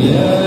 Yeah.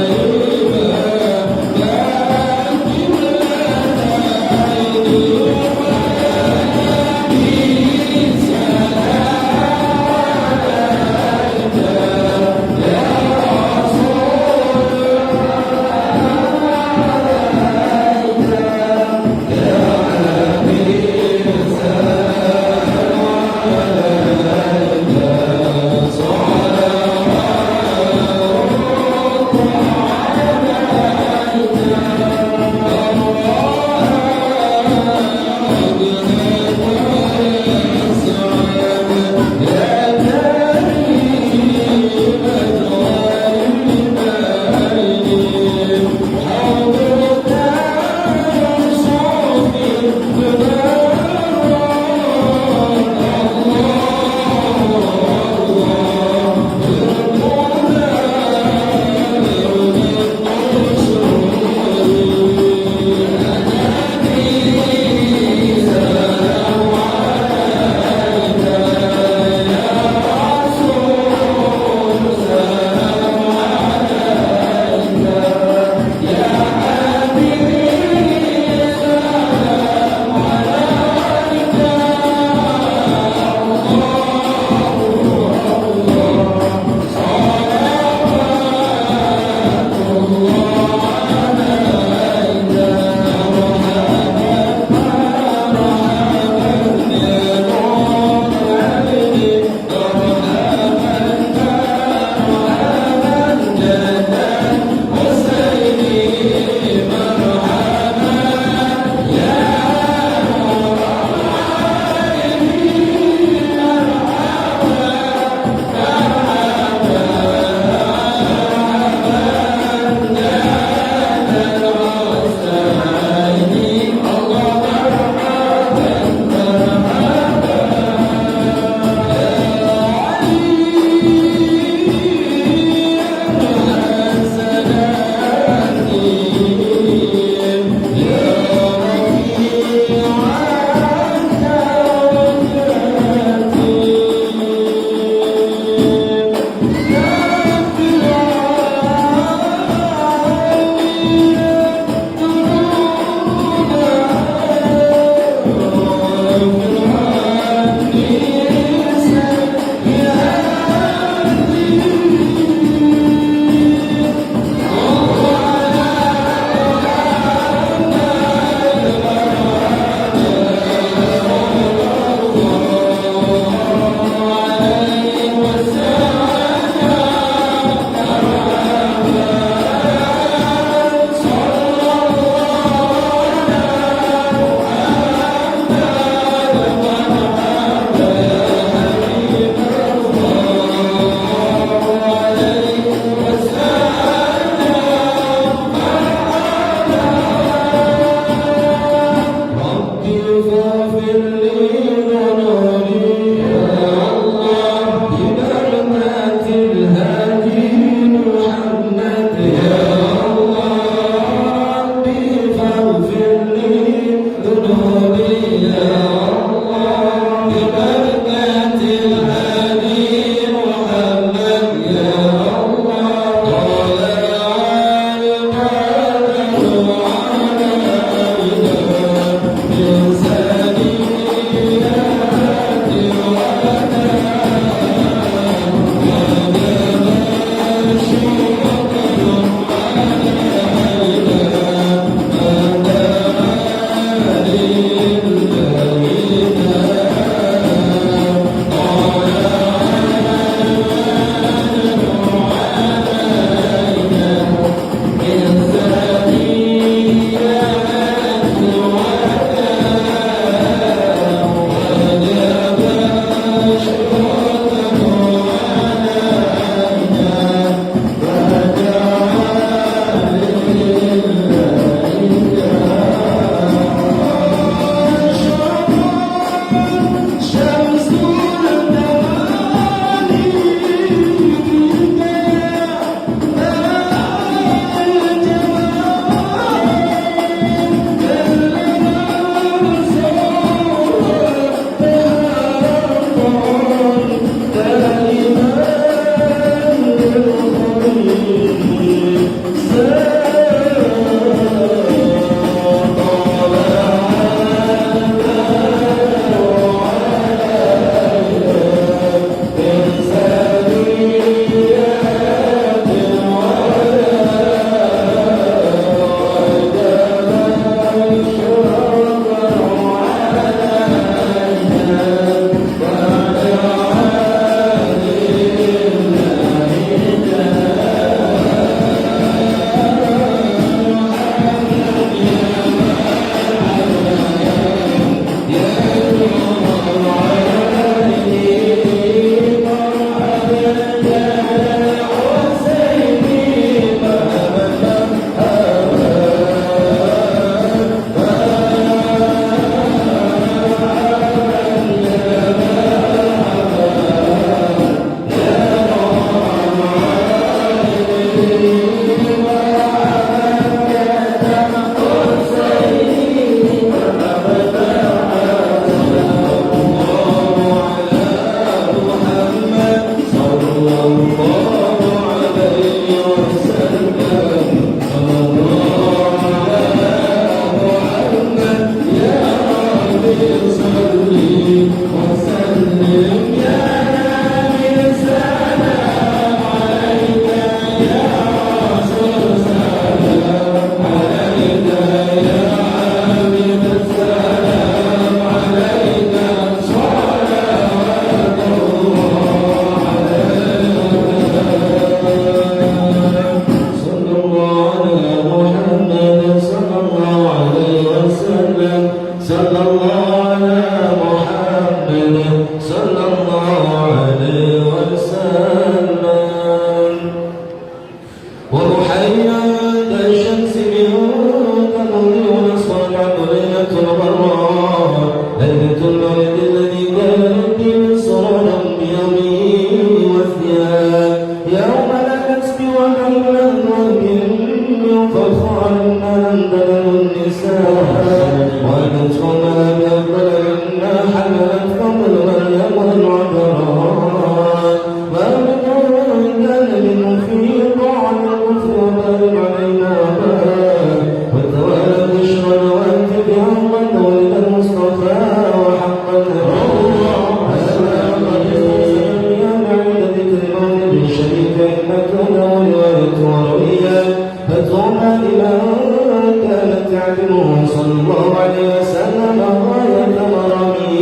ورؤيا فطوبى لمن كانت تعلمه صلى الله عليه وسلم غاية مرامه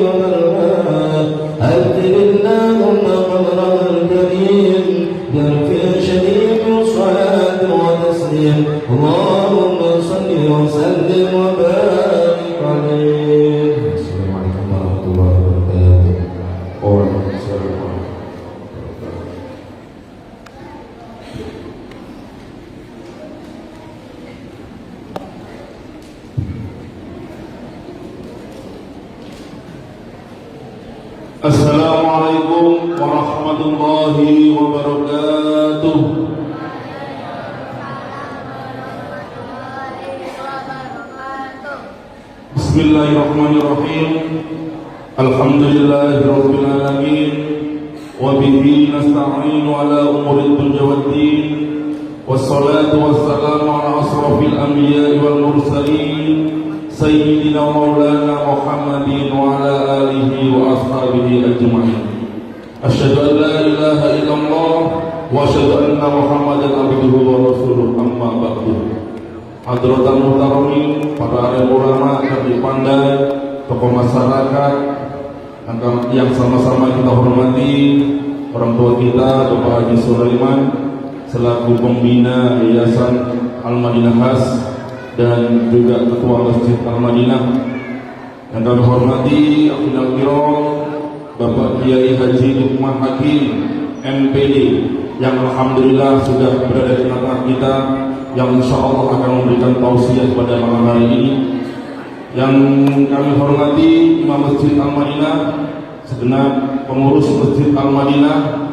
ومرماه أبدل اللهم قبره الكريم برفع شديد صلاة وتسليم اللهم صل وسلم وبارك عليه. السلام عليكم ورحمة الله وبركاته. Assalamualaikum warahmatullahi wabarakatuh. Bismillahirrahmanirrahim. Alhamdulillahirabbil alamin wa bihi nasta'inu ala umuri dunya waddin. Wassalatu wassalamu ala asrofil anbiya'i wal mursalin Sayyidina Maulana Muhammadin wa ala alihi wa ashabihi ajma'in. Asyhadu an la ilaha illallah wa asyhadu anna Muhammadan abduhu wa rasuluh, amma ba'du. Hadratan muhtaramin, para alim ulama, kami pandai, tokoh masyarakat yang sama-sama kita hormati, orang tua kita Bapak Haji Sulaiman selaku pembina Yayasan Al-Madinah Khas dan juga Ketua Masjid Al-Madinah, yang kami hormati Akhil Al-Kiram Bapak Kiai Haji Lukman Hakim MPD, yang alhamdulillah sudah berada di tengah kita, yang insya Allah akan memberikan tausiah pada malam hari ini. Yang kami hormati Imam Masjid Al-Madinah, segenap pengurus Masjid Al-Madinah,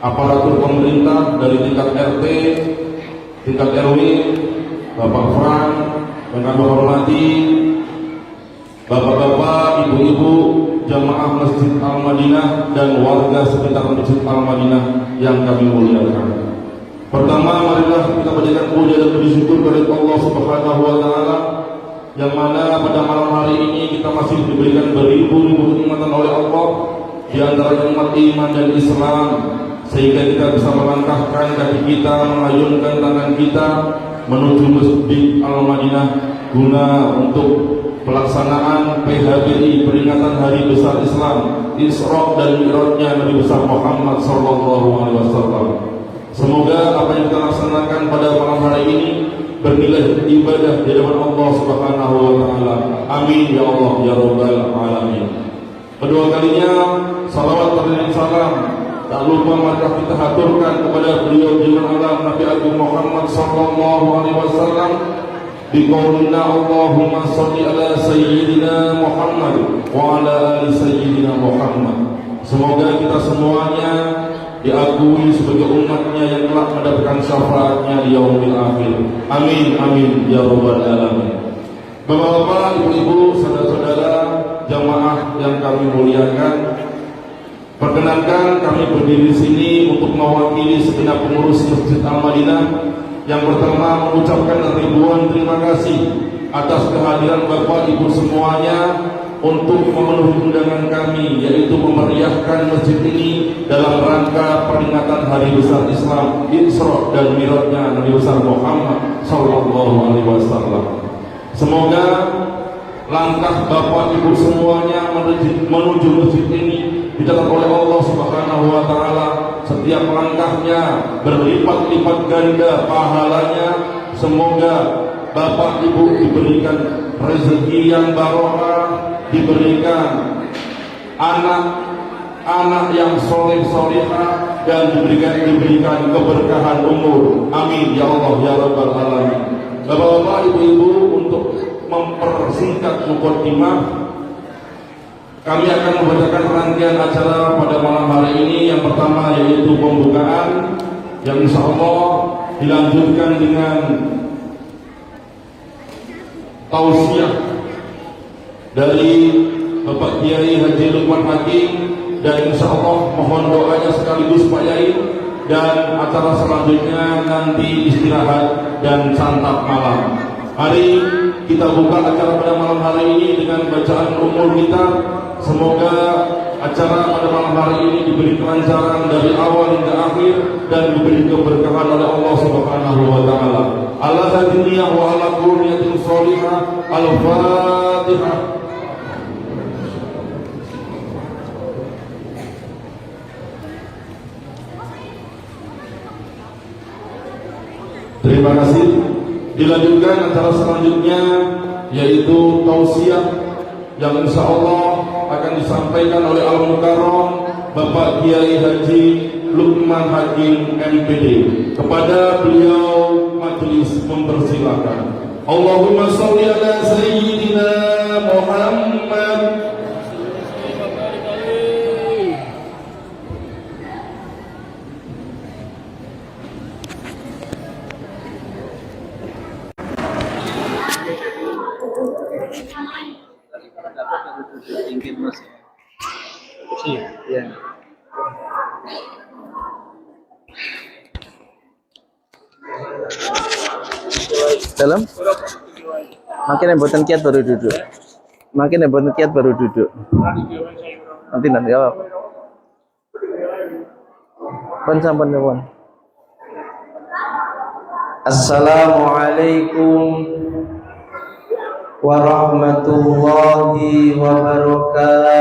aparatur pemerintah dari tingkat RT, tingkat RW, Bapak Frank, yang kami hormati Bapak-bapak, ibu-ibu, jamaah Masjid Al-Madinah dan warga sekitar Masjid Al-Madinah yang kami muliakan. Pertama, marilah kita panjatkan puja dan puji syukur kepada Allah Subhanahu wa taala, yang mana pada malam hari ini kita masih diberikan beribu-ribu nikmatan oleh Allah, di antara nikmat iman dan Islam, sehingga kita bisa melangkahkan kaki kita, mengayunkan tangan kita menuju Masjid Al-Madinah guna untuk pelaksanaan PHBI, peringatan Hari Besar Islam, Isra dan Mi'rajnya Nabi besar Muhammad sallallahu alaihi wasallam. Semoga apa yang kita laksanakan pada malam hari ini bernilai ibadah di hadapan Allah Subhanahu wa taala. Amin ya Allah ya rabbal alamin. Kedua kalinya salawat dan salam tak lupa mari kita haturkan kepada beliau junjungan alam Nabi Agung Muhammad sallallahu alaihi wasallam biqaulina Allahumma shalli ala sayyidina Muhammad wa ala ali sayyidina Muhammad. Semoga kita semuanya diakui sebagai umatnya yang telah mendapatkan syafaatnya di yaumil akhir. Amin amin ya rabbal alamin. Bapak-bapak, ibu-ibu, saudara-saudara jamaah yang kami muliakan, perkenankan kami berdiri di sini untuk mewakili segenap pengurus Masjid Al-Madinah. Yang pertama, mengucapkan ribuan terima kasih atas kehadiran Bapak Ibu semuanya untuk memenuhi undangan kami, yaitu memeriahkan masjid ini dalam rangka peringatan Hari Besar Islam, Isra dan Mi'rajnya Nabi besar Muhammad sallallahu alaihi wasallam. Semoga langkah Bapak Ibu semuanya menuju masjid ini dicatat oleh Allah Subhanahu wa taala, setiap langkahnya berlipat-lipat ganda pahalanya. Semoga Bapak Ibu diberikan rezeki yang barokah, diberikan anak-anak yang soleh-solehah, dan diberikan keberkahan umur. Amin ya Allah ya rabbal alamin. Bapak-bapak, ibu-ibu, untuk mempersingkat mukaddimah, kami akan membacakan rangkaian acara pada malam hari ini. Yang pertama yaitu pembukaan, yang insya Allah dilanjutkan dengan tausiah dari Bapak Kiai Haji Lukman Hakim, dan insya Allah mohon doanya sekaligus Pak Yai, dan acara selanjutnya nanti istirahat dan santap malam. Mari kita buka acara pada malam hari ini dengan bacaan umur kita. Semoga acara pada malam hari ini diberi kelancaran dari awal hingga akhir dan diberi keberkahan oleh Allah Subhanahu wa taala. Ala hadiniyah wa ala qurniyatin sholihah. Al-Fatihah. Terima kasih. Dilanjutkan acara selanjutnya yaitu tausiah yang insya Allah akan disampaikan oleh Al-Mukarram Bapak Kiai Haji Lukman Hakim MPD. Kepada beliau majelis mempersilakan. Allahumma sholli ala sayyidina Muhammad. Dalam makin yang buatan kiat baru duduk, makin yang buatan kiat baru duduk. Nanti jawab. Sampun nuwun. Assalamualaikum warahmatullahi wabarakatuh.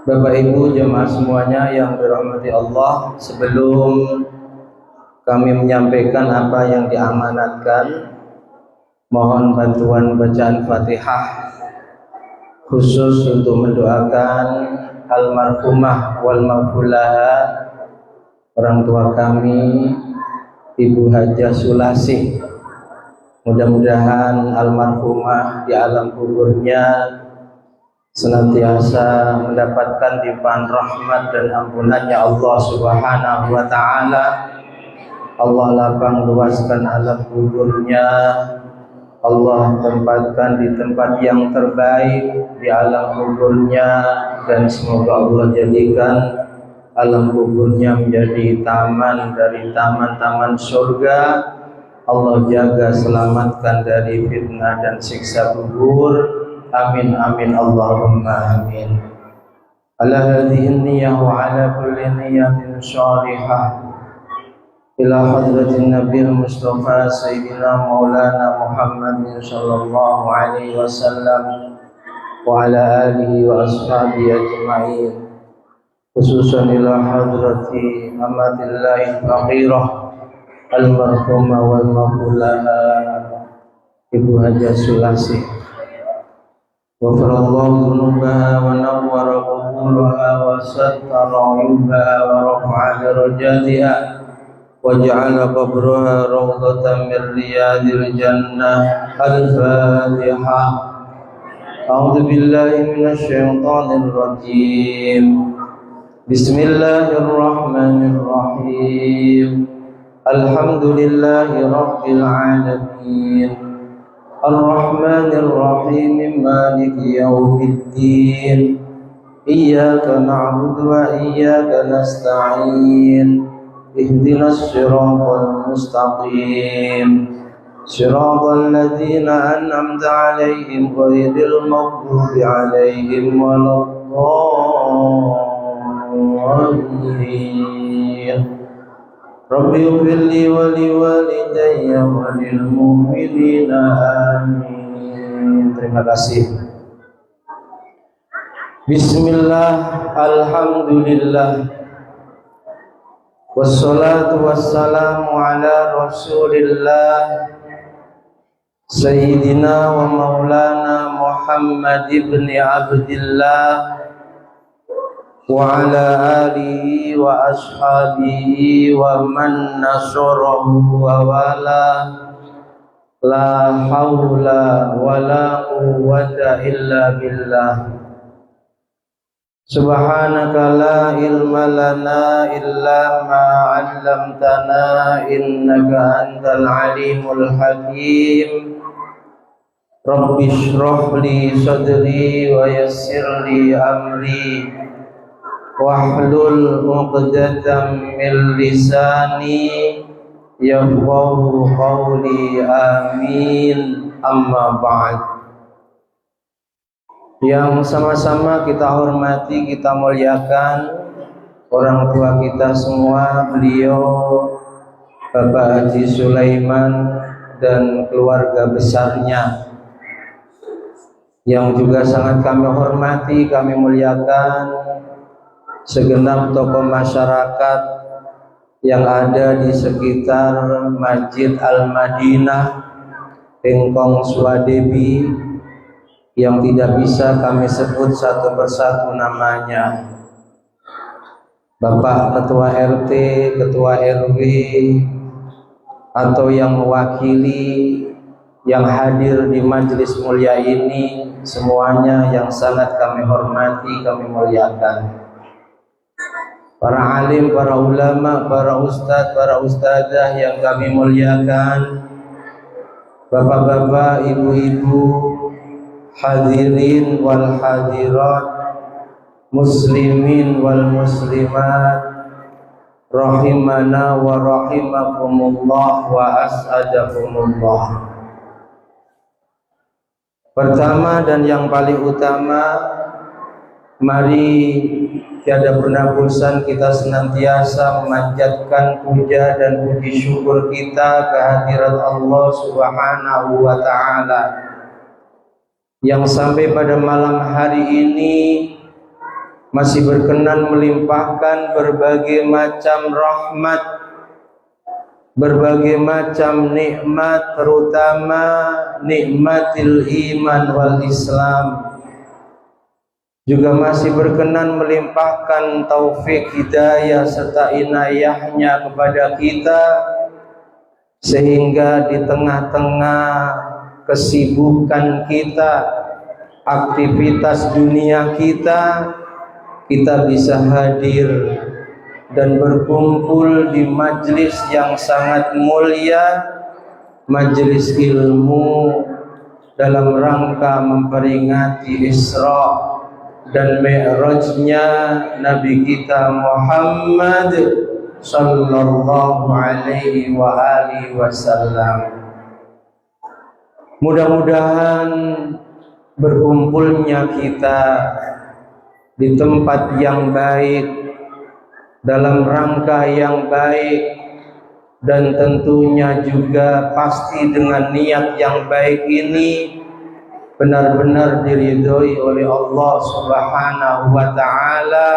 Bapak Ibu jemaah semuanya yang dirahmati Allah, sebelum kami menyampaikan apa yang diamanatkan, mohon bantuan bacaan Fatihah khusus untuk mendoakan almarhumah wal maghfulaha, orang tua kami Ibu Hajah Sulasih. Mudah-mudahan almarhumah di alam kuburnya senantiasa mendapatkan limpahan rahmat dan ampunannya Allah Subhanahu wa taala. Allah lapang luaskan alam kuburnya, Allah tempatkan di tempat yang terbaik di alam kuburnya, dan semoga Allah jadikan alam kuburnya menjadi taman dari taman-taman surga. Allah jaga selamatkan dari fitnah dan siksa kubur. Amin amin Allahumma amin. Ala hadhihi niyyah wa ala kulli niyyatin shalihah ila hadratin nabiyil mustafa sayyidina maulana Muhammadin sallallahu alaihi wasallam wa ala alihi wa ashabihi ajma'in, khususan ila hadrati amatillahi faqirah almarhumah wal maghfulaha Ibu Hajah Sulasih. غفر الله ذنوبها ونور قبورها وستر عيوبها ورفع درجاتها وجعل قبرها روضة من رياض الجنة. الفاتحة. أعوذ بالله من الشيطان الرجيم. بسم الله الرحمن الرحيم. الحمد لله رب العالمين الرحمن الرحيم مالك يوم الدين إياك نعبد وإياك نستعين اهدنا الصراط المستقيم صراط الذين أنعمت عليهم غير المغضوب عليهم ولا الضالين. Rabbi ighfirli wa liwalidayya wa lil mu'minina amin. Terima kasih. Bismillah, alhamdulillah, wassalatu wassalamu ala rasulillah Sayyidina wa maulana Muhammad ibn Abdillah wa ala alihi wa ashabihi wa man nasarahu wa wala. La hawla wa la quwwata illa billah. Subhanaka la ilma lana illa ma 'allamtana innaka antal alimul hakim. Rabbi shrah li sadri wa yassir li amri wahlul 'uqdatam min lisani yafqahu qawli. Amin. amma ba'd. Yang sama-sama kita hormati, kita muliakan orang tua kita semua, beliau Bapak Haji Sulaiman dan keluarga besarnya, yang juga sangat kami hormati, kami muliakan segenap tokoh masyarakat yang ada di sekitar Masjid Al-Madinah Engkong Swadebi, yang tidak bisa kami sebut satu persatu namanya. Bapak Ketua RT, Ketua RW, atau yang mewakili, yang hadir di majelis mulia ini, semuanya yang sangat kami hormati, kami muliakan. Para alim, para ulama, para ustadz, para ustadzah yang kami muliakan, bapak-bapak, ibu-ibu, hadirin wal hadirat, muslimin wal muslimat, rahimana wa rahimakumullah wa as'adakumullah. Pertama dan yang paling utama, mari tiada pernah bosan kita senantiasa memanjatkan puja dan puji syukur kita kehadirat Allah Subhanahu wa ta'ala, yang sampai pada malam hari ini masih berkenan melimpahkan berbagai macam rahmat, berbagai macam nikmat, terutama nikmatil iman wal Islam. Juga masih berkenan melimpahkan taufik hidayah serta inayahnya kepada kita, sehingga di tengah-tengah kesibukan kita, aktivitas dunia kita bisa hadir dan berkumpul di majelis yang sangat mulia, majelis ilmu, dalam rangka memperingati Isra dan Mi'rajnya Nabi kita Muhammad sallallahu alaihi wa alihi wasallam. Mudah-mudahan berkumpulnya kita di tempat yang baik, dalam rangka yang baik, dan tentunya juga pasti dengan niat yang baik ini benar-benar diridhoi oleh Allah Subhanahu wa ta'ala.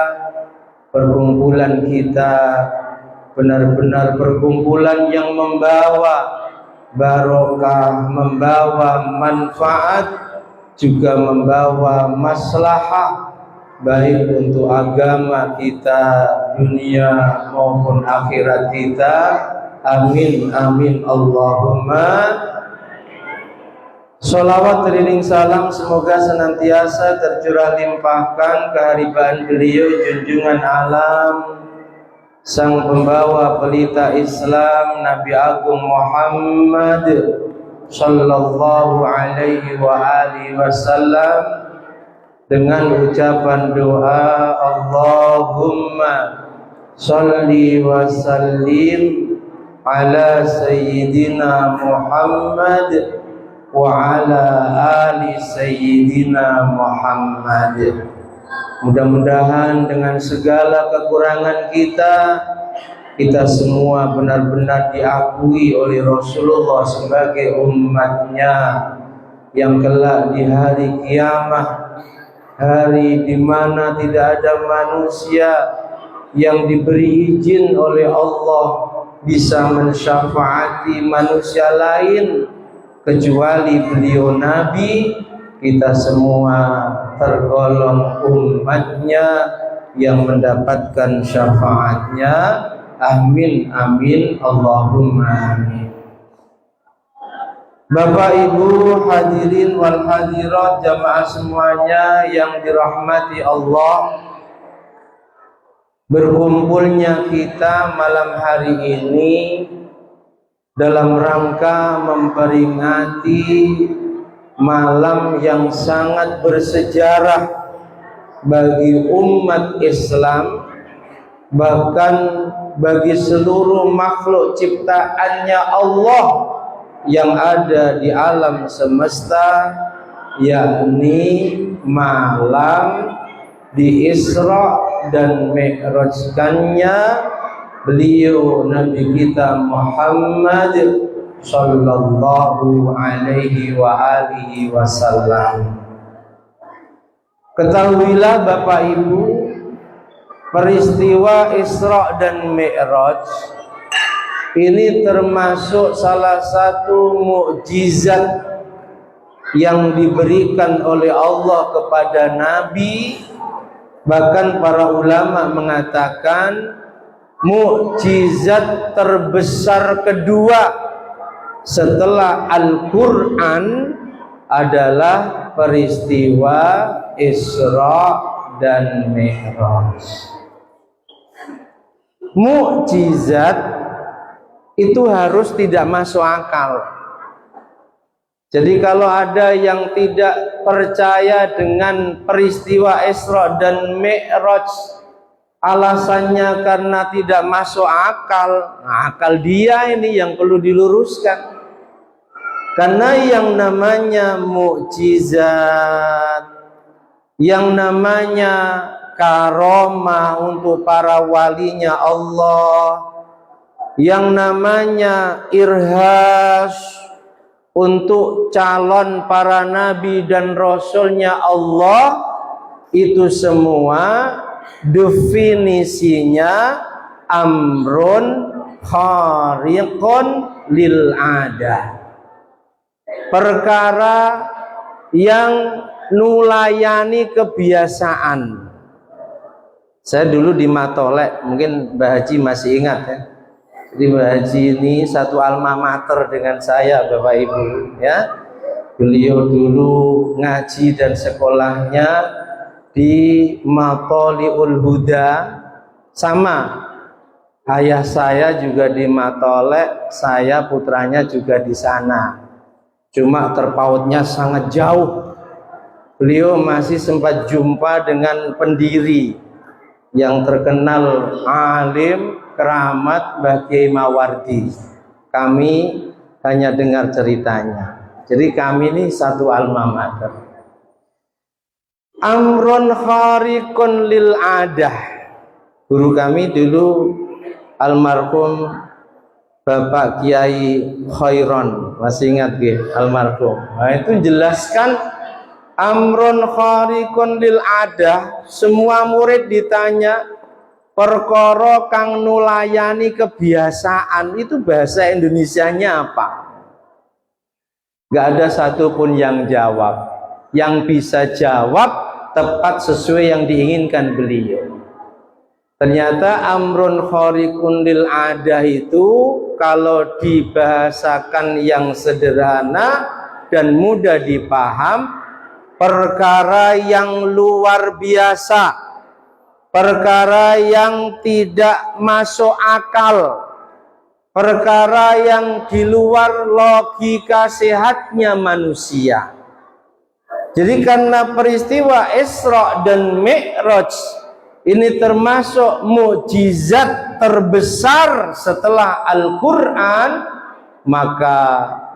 Perkumpulan kita benar-benar perkumpulan yang membawa barokah, membawa manfaat, juga membawa maslahah, baik untuk agama kita, dunia maupun akhirat kita. Amin amin Allahumma. Sholawat teriring salam semoga senantiasa tercurah limpahkan keharibaan beliau junjungan alam, sang pembawa pelita Islam, Nabi Agung Muhammad sallallahu alaihi wa alihi wasallam, dengan ucapan doa Allahumma sholli wa sallim ala sayyidina Muhammad wa ala ali sayyidina Muhammad. Mudah-mudahan dengan segala kekurangan kita semua benar-benar diakui oleh Rasulullah sebagai umatnya, yang kelak di hari kiamat, hari di mana tidak ada manusia yang diberi izin oleh Allah bisa mensyafaati manusia lain kecuali beliau Nabi. Kita semua tergolong umatnya yang mendapatkan syafaatnya. Amin amin Allahumma amin. Bapak Ibu hadirin wal hadirat jamaah semuanya yang dirahmati Allah, berkumpulnya kita malam hari ini dalam rangka memperingati malam yang sangat bersejarah bagi umat Islam, bahkan bagi seluruh makhluk ciptaannya Allah yang ada di alam semesta, yakni malam di Isra dan Mi'rajkannya beliau Nabi kita Muhammad sallallahu alaihi wa alihi wasallam. Ketahuilah Bapak Ibu, peristiwa Isra dan Mi'raj ini termasuk salah satu mukjizat yang diberikan oleh Allah kepada Nabi. Bahkan para ulama mengatakan mukjizat terbesar kedua setelah Al-Quran adalah peristiwa Isra dan Mi'raj. Mukjizat itu harus tidak masuk akal. Jadi kalau ada yang tidak percaya dengan peristiwa Isra dan Mi'raj, alasannya karena tidak masuk akal, nah, akal dia ini yang perlu diluruskan. Karena yang namanya mukjizat, yang namanya karomah untuk para walinya Allah, yang namanya irhas untuk calon para nabi dan rasulnya Allah, itu semua definisinya amrun khariqun lil adah, perkara yang nulayani kebiasaan. Saya dulu di Matolek, mungkin Mbah Haji masih ingat ya. Jadi Mbah Haji ini satu alma mater dengan saya Bapak Ibu ya. Beliau dulu ngaji dan sekolahnya di Matoliul Huda, sama ayah saya juga di Matolek, saya putranya juga di sana. Cuma terpautnya sangat jauh. Beliau masih sempat jumpa dengan pendiri yang terkenal alim keramat Mbah Kiai Mawardi. Kami hanya dengar ceritanya. Jadi kami ini satu alma mater. Amrun khariqun lil adah. Guru kami dulu almarhum Bapak Kiai Khairon, masih ingat nggih almarhum. Nah, itu jelaskan amrun khariqun lil adah. Semua murid ditanya perkara kang nulayani kebiasaan, itu bahasa Indonesianya apa? Gak ada satupun yang jawab. Yang bisa jawab tepat sesuai yang diinginkan beliau. Ternyata amrun khariqun lil adah itu kalau dibahasakan yang sederhana dan mudah dipaham, perkara yang luar biasa, perkara yang tidak masuk akal, perkara yang di luar logika sehatnya manusia. Jadi karena peristiwa Isra dan Mi'raj ini termasuk mukjizat terbesar setelah Al-Quran, maka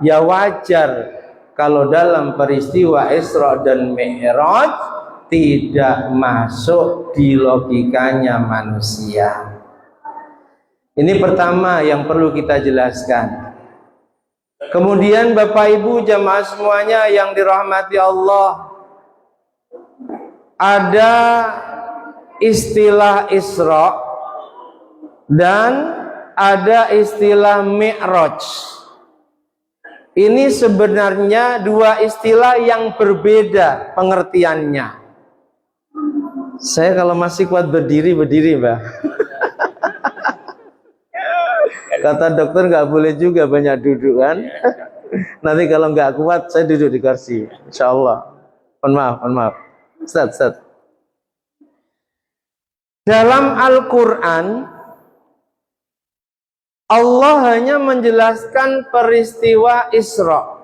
ya wajar kalau dalam peristiwa Isra dan Mi'raj tidak masuk di logikanya manusia. Ini pertama yang perlu kita jelaskan. Kemudian Bapak Ibu jamaah semuanya yang dirahmati Allah, ada istilah Isra dan ada istilah Mi'raj. Ini sebenarnya dua istilah yang berbeda pengertiannya. Saya kalau masih kuat berdiri, Mbak. Kata dokter nggak boleh juga banyak duduk kan. Nanti kalau nggak kuat saya duduk di kursi, insya Allah. Mohon maaf. Ustaz. Dalam Al-Quran Allah hanya menjelaskan peristiwa Isra.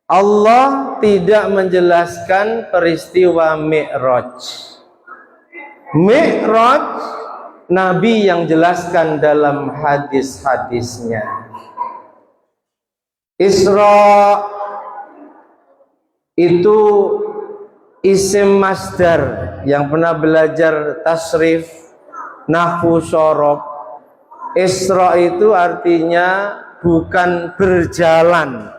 Allah tidak menjelaskan peristiwa Mi'raj. Mi'raj Nabi yang jelaskan dalam hadis-hadisnya. Isra itu isim masdar. Yang pernah belajar tasrif, nahwu, shorof, Isra itu artinya bukan berjalan,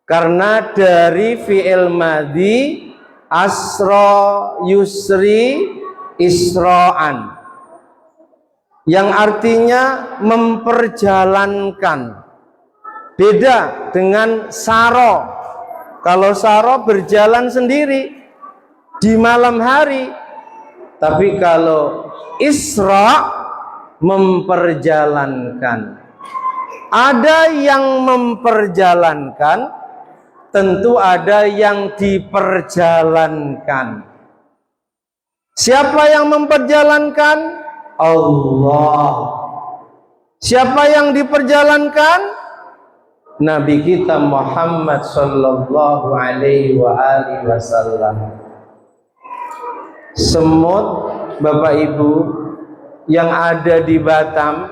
karena dari fi'il madhi asra yusri isra'an, yang artinya memperjalankan. Beda dengan saro. Kalau saro berjalan sendiri di malam hari, tapi kalau isra memperjalankan. Ada yang memperjalankan, tentu ada yang diperjalankan. Siapa yang memperjalankan? Allah. Siapa yang diperjalankan? Nabi kita Muhammad sallallahu alaihi wa alihi wasallam. Semut, Bapak Ibu yang ada di Batam,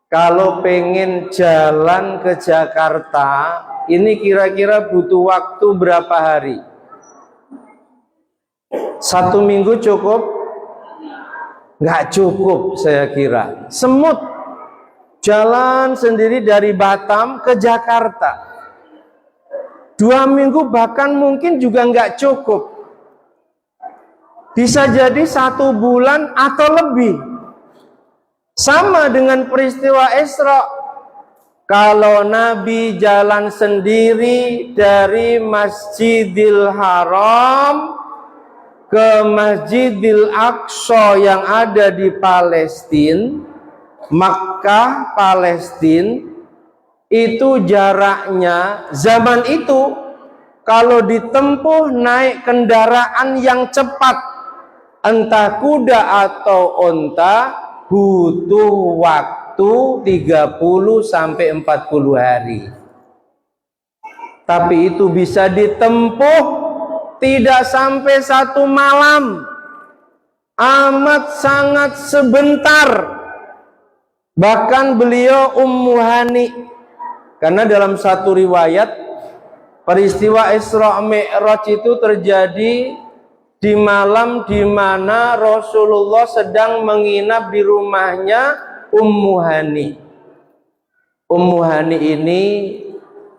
kalau pengen jalan ke Jakarta, ini kira-kira butuh waktu berapa hari? 1 minggu cukup? Nggak cukup saya kira. Semut jalan sendiri dari Batam ke Jakarta 2 minggu, bahkan mungkin juga nggak cukup. Bisa jadi 1 bulan atau lebih. Sama dengan peristiwa Isra. Kalau Nabi jalan sendiri dari Masjidil Haram ke Masjidil Aqsa yang ada di Palestina, Makkah, Palestina, itu jaraknya zaman itu kalau ditempuh naik kendaraan yang cepat, entah kuda atau onta, butuh waktu 30 sampai 40 hari. Tapi itu bisa ditempuh tidak sampai 1 malam, amat sangat sebentar. Bahkan beliau Ummu Hani, karena dalam satu riwayat peristiwa Isra Mi'raj itu terjadi di malam di mana Rasulullah sedang menginap di rumahnya Ummu Hani. Ummu Hani ini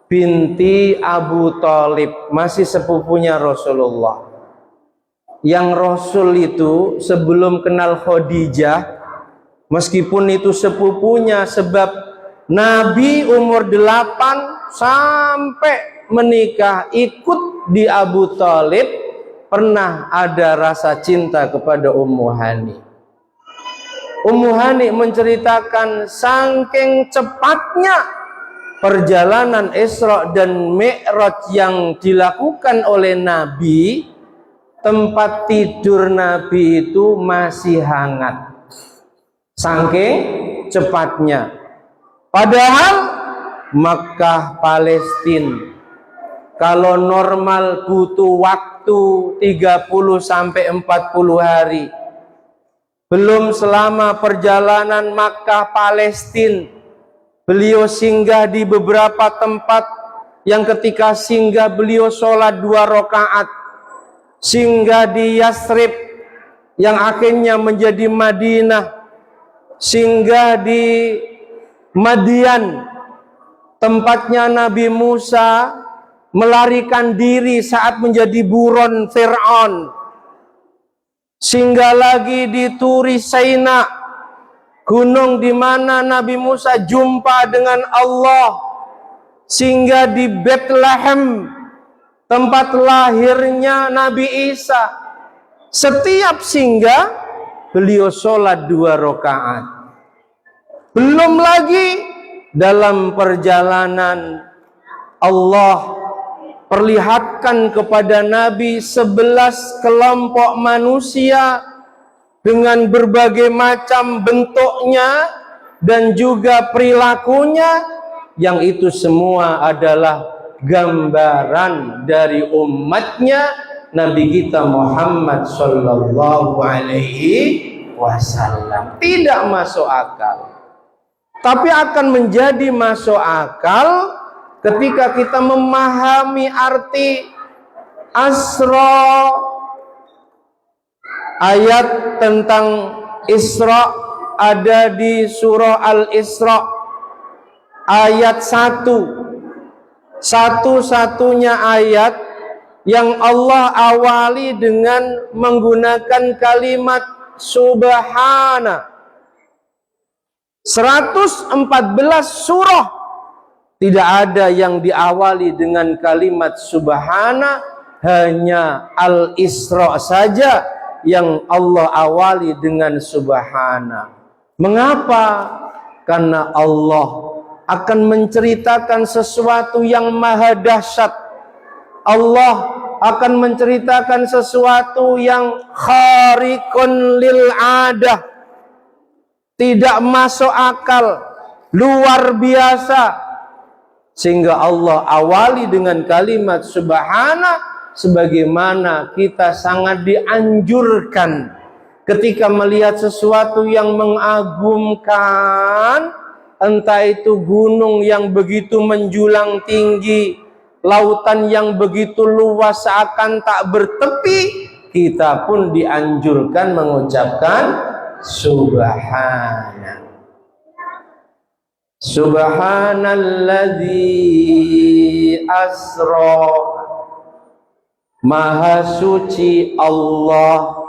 binti Abu Thalib, masih sepupunya Rasulullah. Yang Rasul itu sebelum kenal Khadijah, meskipun itu sepupunya, sebab Nabi umur 8 sampai menikah ikut di Abu Thalib, pernah ada rasa cinta kepada Ummu Hani. Ummu Hani menceritakan saking cepatnya perjalanan Isra dan Mi'raj yang dilakukan oleh Nabi, tempat tidur Nabi itu masih hangat. Saking cepatnya. Padahal Makkah, Palestina, kalau normal butuh waktu 30 sampai 40 hari. Belum selama perjalanan Makkah, Palestina, beliau singgah di beberapa tempat yang ketika singgah beliau sholat 2 rakaat. Singgah di Yasrib yang akhirnya menjadi Madinah. Singgah di Madian, tempatnya Nabi Musa melarikan diri saat menjadi buron Fir'aun. Singgah lagi di Turi Saina, gunung di mana Nabi Musa jumpa dengan Allah. Singgah di Bethlehem, tempat lahirnya Nabi Isa. Setiap singgah beliau sholat 2 rakaat. Belum lagi dalam perjalanan Allah perlihatkan kepada Nabi 11 kelompok manusia dengan berbagai macam bentuknya dan juga perilakunya, yang itu semua adalah gambaran dari umatnya Nabi kita Muhammad sallallahu alaihi wasallam. Tidak masuk akal. Tapi akan menjadi masuk akal ketika kita memahami arti Asra, ayat tentang Isra ada di surah Al-Isra ayat 1, satu-satunya ayat yang Allah awali dengan menggunakan kalimat subhana. 114 surah tidak ada yang diawali dengan kalimat subhana, hanya Al-Isra saja yang Allah awali dengan subhana. Mengapa? Karena Allah akan menceritakan sesuatu yang maha dahsyat. Allah akan menceritakan sesuatu yang khariqun lil adah, tidak masuk akal, luar biasa, sehingga Allah awali dengan kalimat subhana, sebagaimana kita sangat dianjurkan ketika melihat sesuatu yang mengagumkan, entah itu gunung yang begitu menjulang tinggi, lautan yang begitu luas seakan tak bertepi, kita pun dianjurkan mengucapkan subhana. Subhanalladzi asra, maha suci Allah,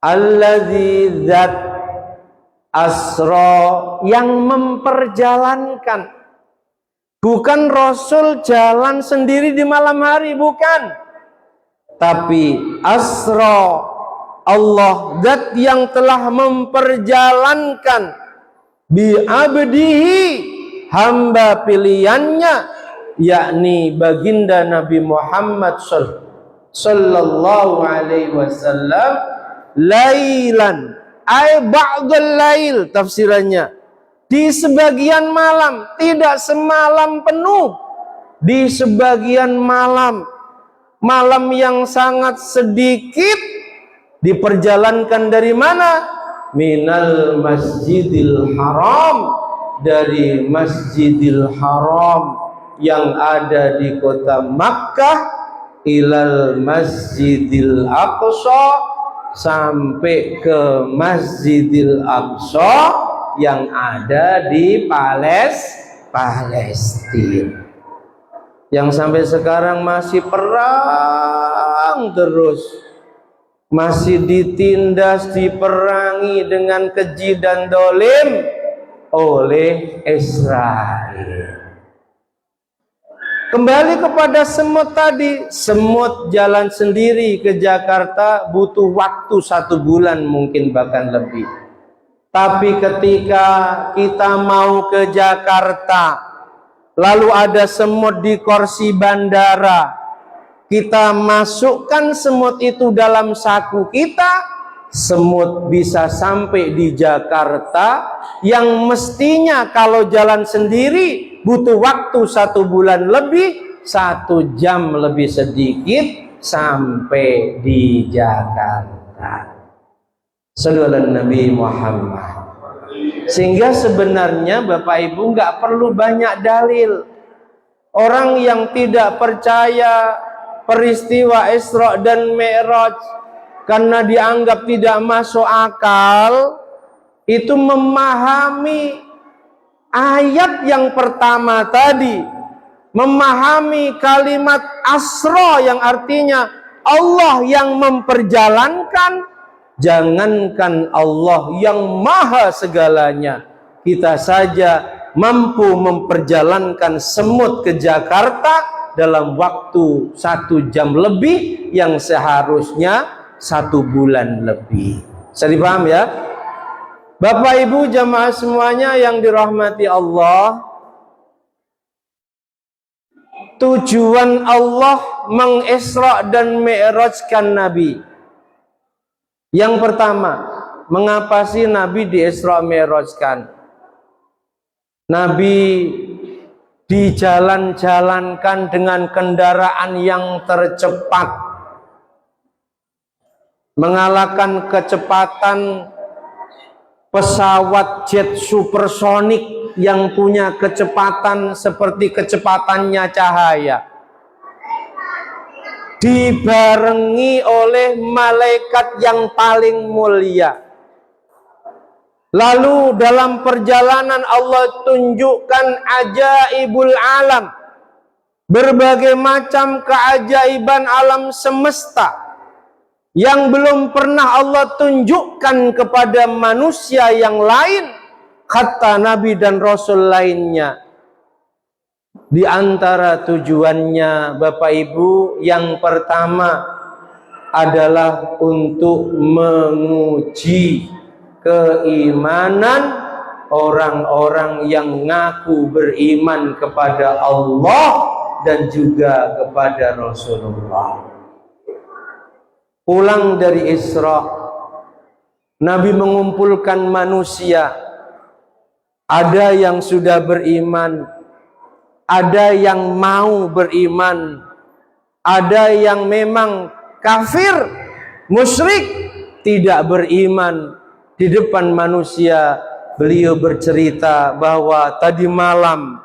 alladzi zat, asra yang memperjalankan. Bukan Rasul jalan sendiri di malam hari, bukan. Tapi asra, Allah zat yang telah memperjalankan bi'abdihi, hamba pilihannya, yakni baginda Nabi Muhammad sallallahu alaihi wasallam, lailan ay ba'dul lail, tafsirannya di sebagian malam, tidak semalam penuh, di sebagian malam, malam yang sangat sedikit, diperjalankan dari mana? Minal masjidil haram, dari masjidil haram yang ada di kota Makkah, ilal masjidil aqsa, sampai ke Masjidil Aqsa yang ada di Palestina, yang sampai sekarang masih perang terus, masih ditindas, diperangi dengan keji dan dolim oleh Israel. Kembali kepada semut tadi, semut jalan sendiri ke Jakarta butuh waktu 1 bulan, mungkin bahkan lebih. Tapi ketika kita mau ke Jakarta, lalu ada semut di kursi bandara, kita masukkan semut itu dalam saku kita, semut bisa sampai di Jakarta yang mestinya kalau jalan sendiri butuh waktu 1 bulan lebih, 1 jam lebih sedikit sampai di Jakarta. Sallallahu Nabi Muhammad. Sehingga sebenarnya Bapak Ibu nggak perlu banyak dalil. Orang yang tidak percaya peristiwa Isra dan Mi'raj karena dianggap tidak masuk akal, itu memahami ayat yang pertama tadi, memahami kalimat Asra yang artinya Allah yang memperjalankan. Jangankan Allah yang maha segalanya, kita saja mampu memperjalankan semut ke Jakarta dalam waktu 1 jam lebih yang seharusnya 1 bulan lebih. Bisa dipaham ya? Bapak Ibu jamaah semuanya yang dirahmati Allah, tujuan Allah mengisra dan mi'rajkan Nabi. Yang pertama, mengapa sih Nabi di Isra Mi'rajkan? Nabi dijalan-jalankan dengan kendaraan yang tercepat, mengalahkan kecepatan pesawat jet supersonik yang punya kecepatan seperti kecepatannya cahaya, dibarengi oleh malaikat yang paling mulia. Lalu dalam perjalanan Allah tunjukkan ajaibul alam, berbagai macam keajaiban alam semesta yang belum pernah Allah tunjukkan kepada manusia yang lain, kata Nabi dan Rasul lainnya. Di antara tujuannya Bapak Ibu, yang pertama adalah untuk menguji keimanan orang-orang yang ngaku beriman kepada Allah dan juga kepada Rasulullah. Pulang dari Isra, Nabi mengumpulkan manusia. Ada yang sudah beriman, ada yang mau beriman, ada yang memang kafir, musyrik, tidak beriman. Di depan manusia, beliau bercerita bahwa tadi malam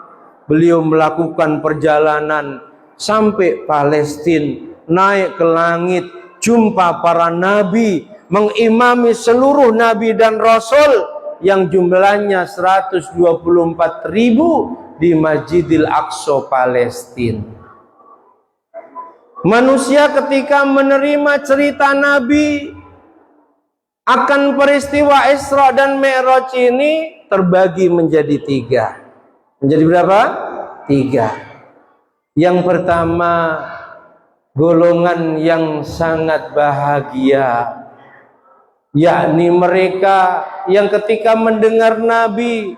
beliau melakukan perjalanan sampai Palestina, naik ke langit, jumpa para nabi, mengimami seluruh nabi dan rasul yang jumlahnya 124.000 di Masjidil Aqsa Palestina. Manusia ketika menerima cerita Nabi akan peristiwa Isra dan Mi'raj ini terbagi menjadi 3. Menjadi berapa? 3. Yang pertama, golongan yang sangat bahagia, yakni mereka yang ketika mendengar Nabi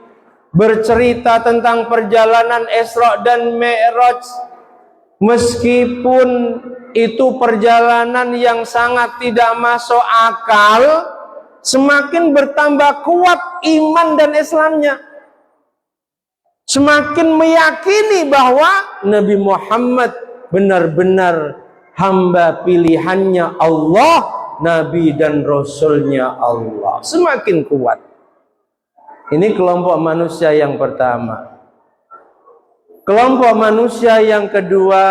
bercerita tentang perjalanan Isra dan Mi'raj, meskipun itu perjalanan yang sangat tidak masuk akal, semakin bertambah kuat iman dan Islamnya, semakin meyakini bahwa Nabi Muhammad benar-benar hamba pilihannya Allah, Nabi dan Rasulnya Allah. Semakin kuat. Ini kelompok manusia yang pertama. Kelompok manusia yang kedua,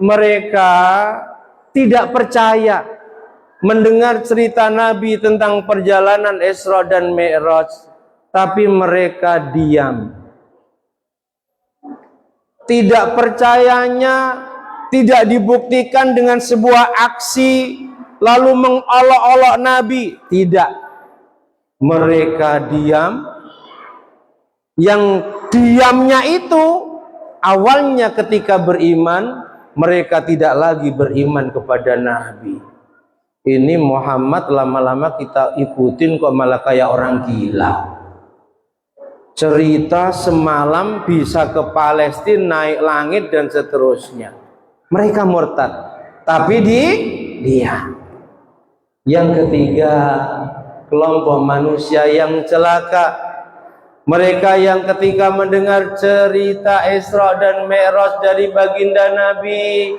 mereka tidak percaya mendengar cerita Nabi tentang perjalanan Isra dan Mi'raj, tapi mereka diam. Tidak percayanya tidak dibuktikan dengan sebuah aksi lalu mengolok-olok Nabi, tidak. Mereka diam. Yang diamnya itu awalnya ketika beriman, mereka tidak lagi beriman kepada Nabi. Ini Muhammad lama-lama kita ikutin kok malah kayak orang gila. Cerita semalam bisa ke Palestina, naik langit dan seterusnya. Mereka murtad, tapi dia. Yang ketiga, kelompok manusia yang celaka. Mereka yang ketika mendengar cerita Isra dan Mi'raj dari baginda Nabi,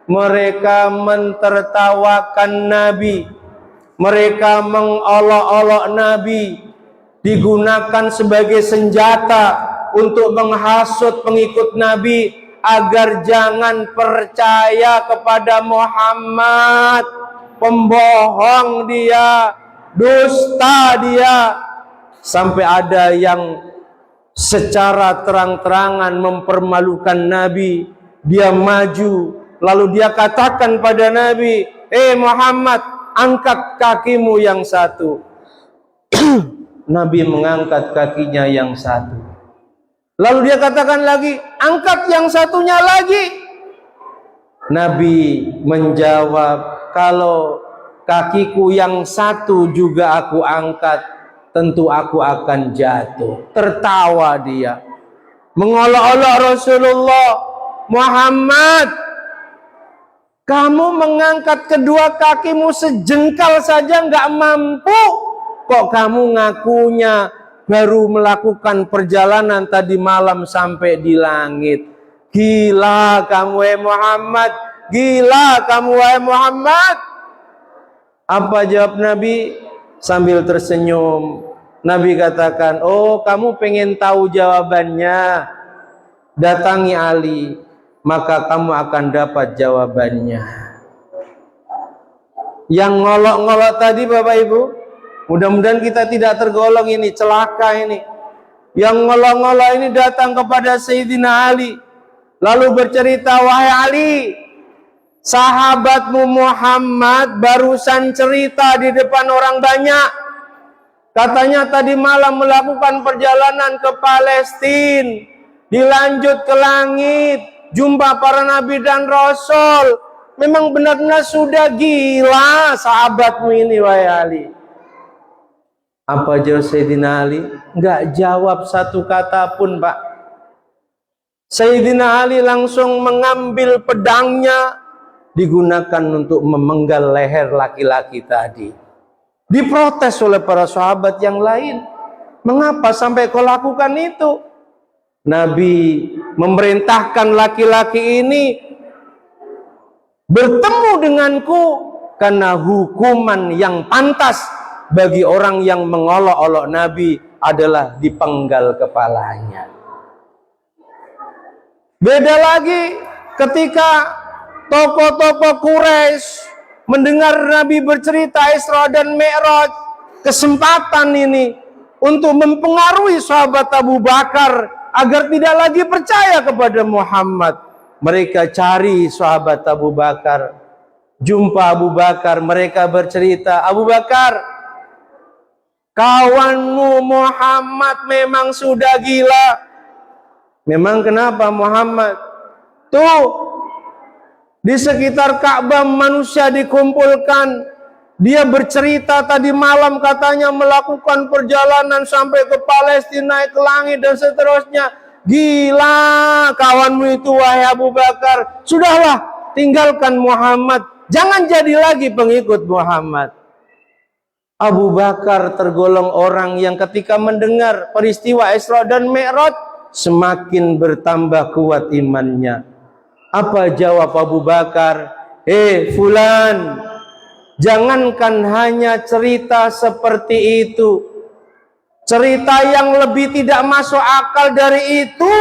mereka mentertawakan Nabi, mereka mengolok-olok Nabi, digunakan sebagai senjata untuk menghasut pengikut Nabi agar jangan percaya kepada Muhammad. Pembohong dia, dusta dia. Sampai ada yang secara terang-terangan mempermalukan Nabi. Dia maju, lalu dia katakan pada Nabi, Muhammad, angkat kakimu yang satu. Nabi mengangkat kakinya yang satu. Lalu dia katakan lagi, angkat yang satunya lagi. Nabi menjawab, kalau kakiku yang satu juga aku angkat, tentu aku akan jatuh. Tertawa dia, mengolok-olok Rasulullah. Muhammad, kamu mengangkat kedua kakimu sejengkal saja nggak mampu, kok kamu ngakunya baru melakukan perjalanan tadi malam sampai di langit. Gila kamu wahai Muhammad, gila kamu wahai Muhammad. Apa jawab Nabi sambil tersenyum? Nabi katakan, oh kamu pengen tahu jawabannya, datangi Ali, maka kamu akan dapat jawabannya. Yang ngolok-ngolok tadi Bapak Ibu, mudah-mudahan kita tidak tergolong ini, celaka ini. Yang ngolok-ngolok ini datang kepada Sayyidina Ali, lalu bercerita, wahai Ali, sahabatmu Muhammad barusan cerita di depan orang banyak. Katanya tadi malam melakukan perjalanan ke Palestina, dilanjut ke langit, jumpa para nabi dan rasul. Memang benar-benar sudah gila sahabatmu ini, wahai Ali. Apa jawab Sayyidina Ali? Enggak jawab satu kata pun, Pak. Sayyidina Ali langsung mengambil pedangnya, digunakan untuk memenggal leher laki-laki tadi. Diprotes oleh para sahabat yang lain. Mengapa sampai kau lakukan itu? Nabi memerintahkan laki-laki ini bertemu denganku karena hukuman yang pantas bagi orang yang mengolok-olok Nabi adalah dipenggal kepalanya. Beda lagi ketika tokoh-tokoh Quraisy mendengar Nabi bercerita Isra dan Mi'raj, kesempatan ini untuk mempengaruhi sahabat Abu Bakar agar tidak lagi percaya kepada Muhammad. Mereka cari sahabat Abu Bakar, jumpa Abu Bakar, mereka bercerita, Abu Bakar, kawanmu Muhammad memang sudah gila. Memang kenapa Muhammad? Tuh, di sekitar Ka'bah manusia dikumpulkan. Dia bercerita tadi malam katanya melakukan perjalanan sampai ke Palestina, naik ke langit dan seterusnya. Gila kawanmu itu wahai Abu Bakar. Sudahlah, tinggalkan Muhammad. Jangan jadi lagi pengikut Muhammad. Abu Bakar tergolong orang yang ketika mendengar peristiwa Isra dan Mi'raj semakin bertambah kuat imannya. Apa jawab Abu Bakar? Fulan, jangankan hanya cerita seperti itu, cerita yang lebih tidak masuk akal dari itu,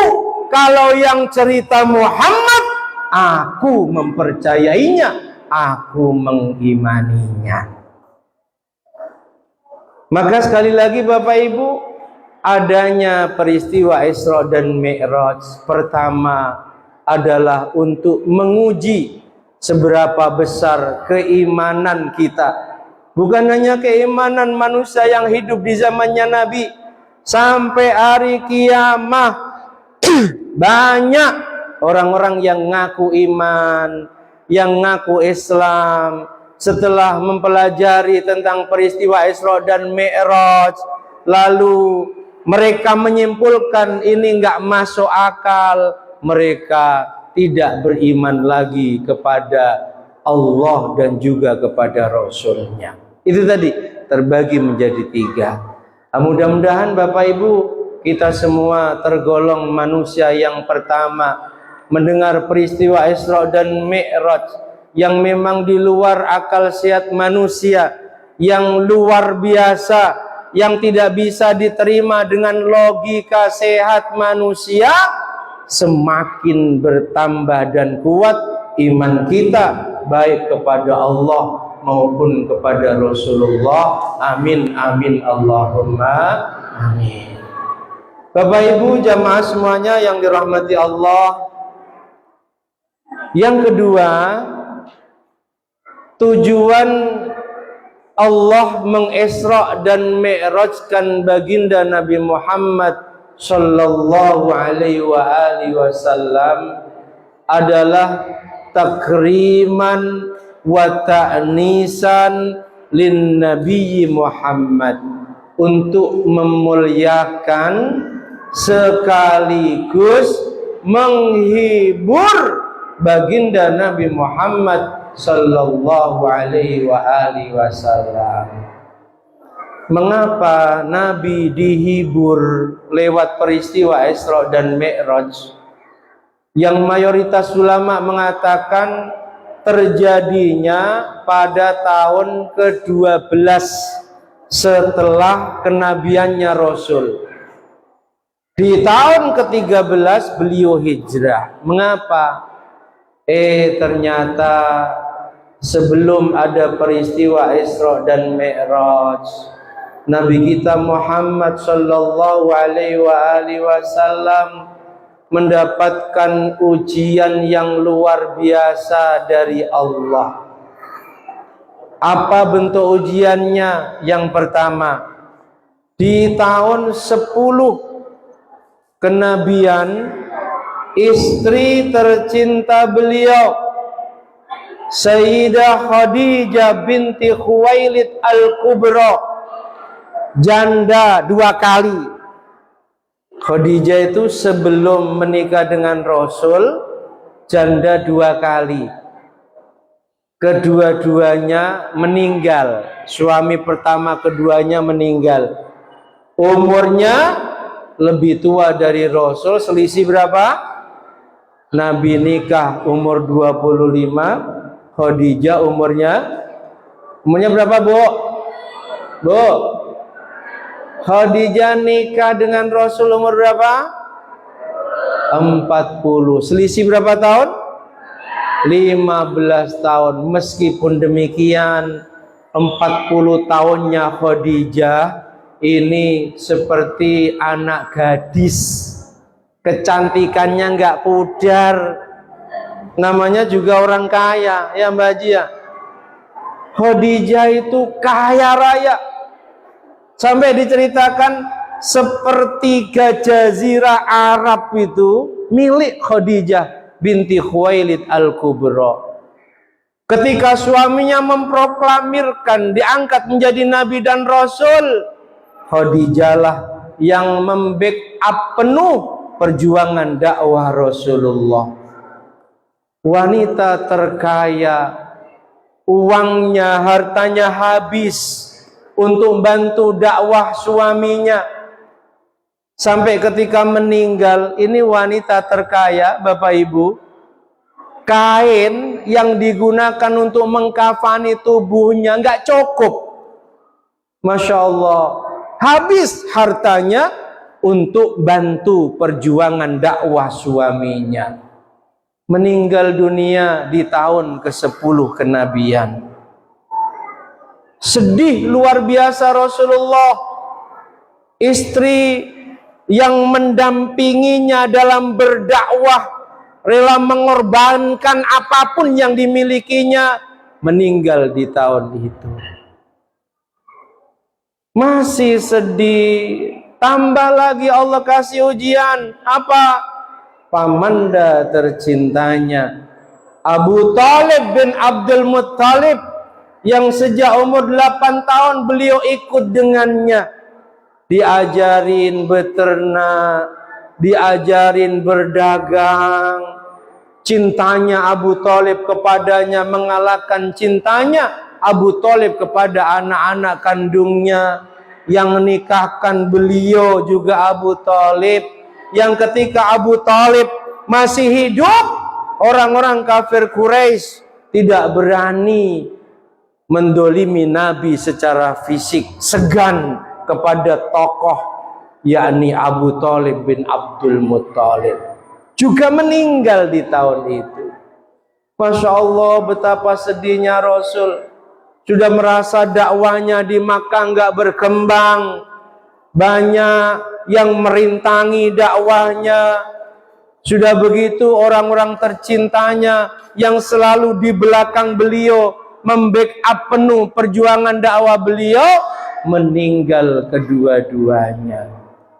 kalau yang cerita Muhammad, aku mempercayainya, aku mengimaninya. Maka sekali lagi Bapak Ibu, adanya peristiwa Isra dan Mi'raj pertama adalah untuk menguji seberapa besar keimanan kita. Bukan hanya keimanan manusia yang hidup di zamannya Nabi, sampai hari kiamat banyak orang-orang yang ngaku iman, yang ngaku Islam, setelah mempelajari tentang peristiwa Isra dan Mi'raj, lalu mereka menyimpulkan ini enggak masuk akal. Mereka tidak beriman lagi kepada Allah dan juga kepada Rasulnya. Itu tadi terbagi menjadi 3. Mudah-mudahan Bapak Ibu, kita semua tergolong manusia yang pertama mendengar peristiwa Isra dan Mi'raj yang memang di luar akal sehat manusia, yang luar biasa, yang tidak bisa diterima dengan logika sehat manusia. Semakin bertambah dan kuat iman kita, baik kepada Allah maupun kepada Rasulullah. Amin amin Allahumma amin. Bapak Ibu jamaah semuanya yang dirahmati Allah, yang kedua, tujuan Allah mengisra dan mi'rajkan baginda Nabi Muhammad sallallahu alaihi wa alihi wasallam adalah takriman wa ta'nisan lin Nabi Muhammad, untuk memuliakan sekaligus menghibur baginda Nabi Muhammad sallallahu alaihi wa alihi wasallam. Mengapa Nabi dihibur lewat peristiwa Isra dan Mi'raj? Yang mayoritas ulama mengatakan terjadinya pada tahun ke-12 setelah kenabiannya Rasul. Di tahun ke-13 beliau hijrah. Mengapa? Ternyata sebelum ada peristiwa Isra dan Mi'raj, Nabi kita Muhammad sallallahu alaihi wasallam mendapatkan ujian yang luar biasa dari Allah. Apa bentuk ujiannya? Yang pertama, di tahun 10 kenabian, istri tercinta beliau Sayyidah Khadijah binti Khuwailid Al-Kubra, janda 2 kali. Khadijah itu sebelum menikah dengan Rasul janda 2 kali. Kedua-duanya meninggal. Suami pertama keduanya meninggal. Umurnya lebih tua dari Rasul, selisih berapa? Nabi nikah umur 25, Khadijah umurnya berapa, Bu? Bu, Khadijah nikah dengan Rasul umur berapa? 40. Selisih berapa tahun? 15 tahun. Meskipun demikian, 40 tahunnya Khadijah ini seperti anak gadis, kecantikannya nggak pudar, namanya juga orang kaya, ya Mbak Haji ya. Khadijah itu kaya raya, sampai diceritakan sepertiga jazirah Arab itu milik Khadijah binti Khuwailid Al-Kubra. Ketika suaminya memproklamirkan diangkat menjadi nabi dan rasul, Khadijah lah yang membackup penuh perjuangan dakwah Rasulullah. Wanita terkaya, uangnya, hartanya habis untuk bantu dakwah suaminya. Sampai ketika meninggal, ini wanita terkaya, Bapak Ibu, kain yang digunakan untuk mengkafani tubuhnya nggak cukup. Masya Allah. Habis hartanya untuk bantu perjuangan dakwah suaminya. Meninggal dunia di tahun ke-10 kenabian. Sedih luar biasa Rasulullah. Istri yang mendampinginya dalam berdakwah, rela mengorbankan apapun yang dimilikinya, meninggal di tahun itu. Masih sedih, tambah lagi Allah kasih ujian. Apa? Pamanda tercintanya Abu Talib bin Abdul Muttalib, yang sejak umur 8 tahun beliau ikut dengannya, diajarin beternak, diajarin berdagang. Cintanya Abu Talib kepadanya mengalahkan cintanya Abu Talib kepada anak-anak kandungnya. Yang nikahkan beliau juga Abu Talib. Yang ketika Abu Talib masih hidup, orang-orang kafir Quraisy tidak berani mendolimi Nabi secara fisik, segan kepada tokoh yakni Abu Talib bin Abdul Muttalib. Juga meninggal di tahun itu. Masya Allah, betapa sedihnya Rasul. Sudah merasa dakwahnya di Makkah nggak berkembang, banyak yang merintangi dakwahnya. Sudah begitu orang-orang tercintanya yang selalu di belakang beliau membackup penuh perjuangan dakwah beliau, meninggal kedua-duanya.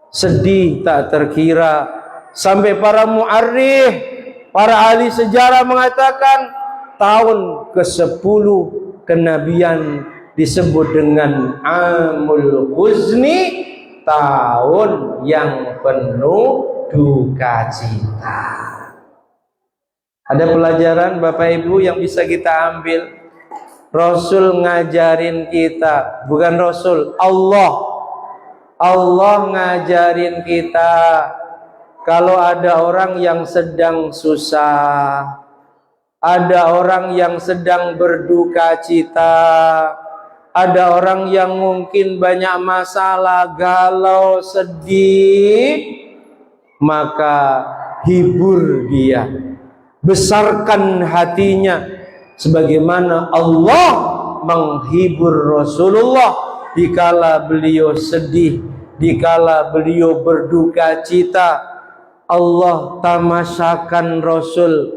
Sedih tak terkira, sampai para mu'arrikh, para ahli sejarah mengatakan tahun ke-10 kenabian disebut dengan Amul Huzni, tahun yang penuh duka cita. Ada pelajaran Bapak Ibu yang bisa kita ambil. Rasul ngajarin kita, bukan Rasul, Allah ngajarin kita, kalau ada orang yang sedang susah, ada orang yang sedang berduka cita, Ada orang yang mungkin banyak masalah, galau, sedih, maka hibur dia, besarkan hatinya sebagaimana Allah menghibur Rasulullah dikala beliau sedih, dikala beliau berduka cita. Allah tamasakan Rasul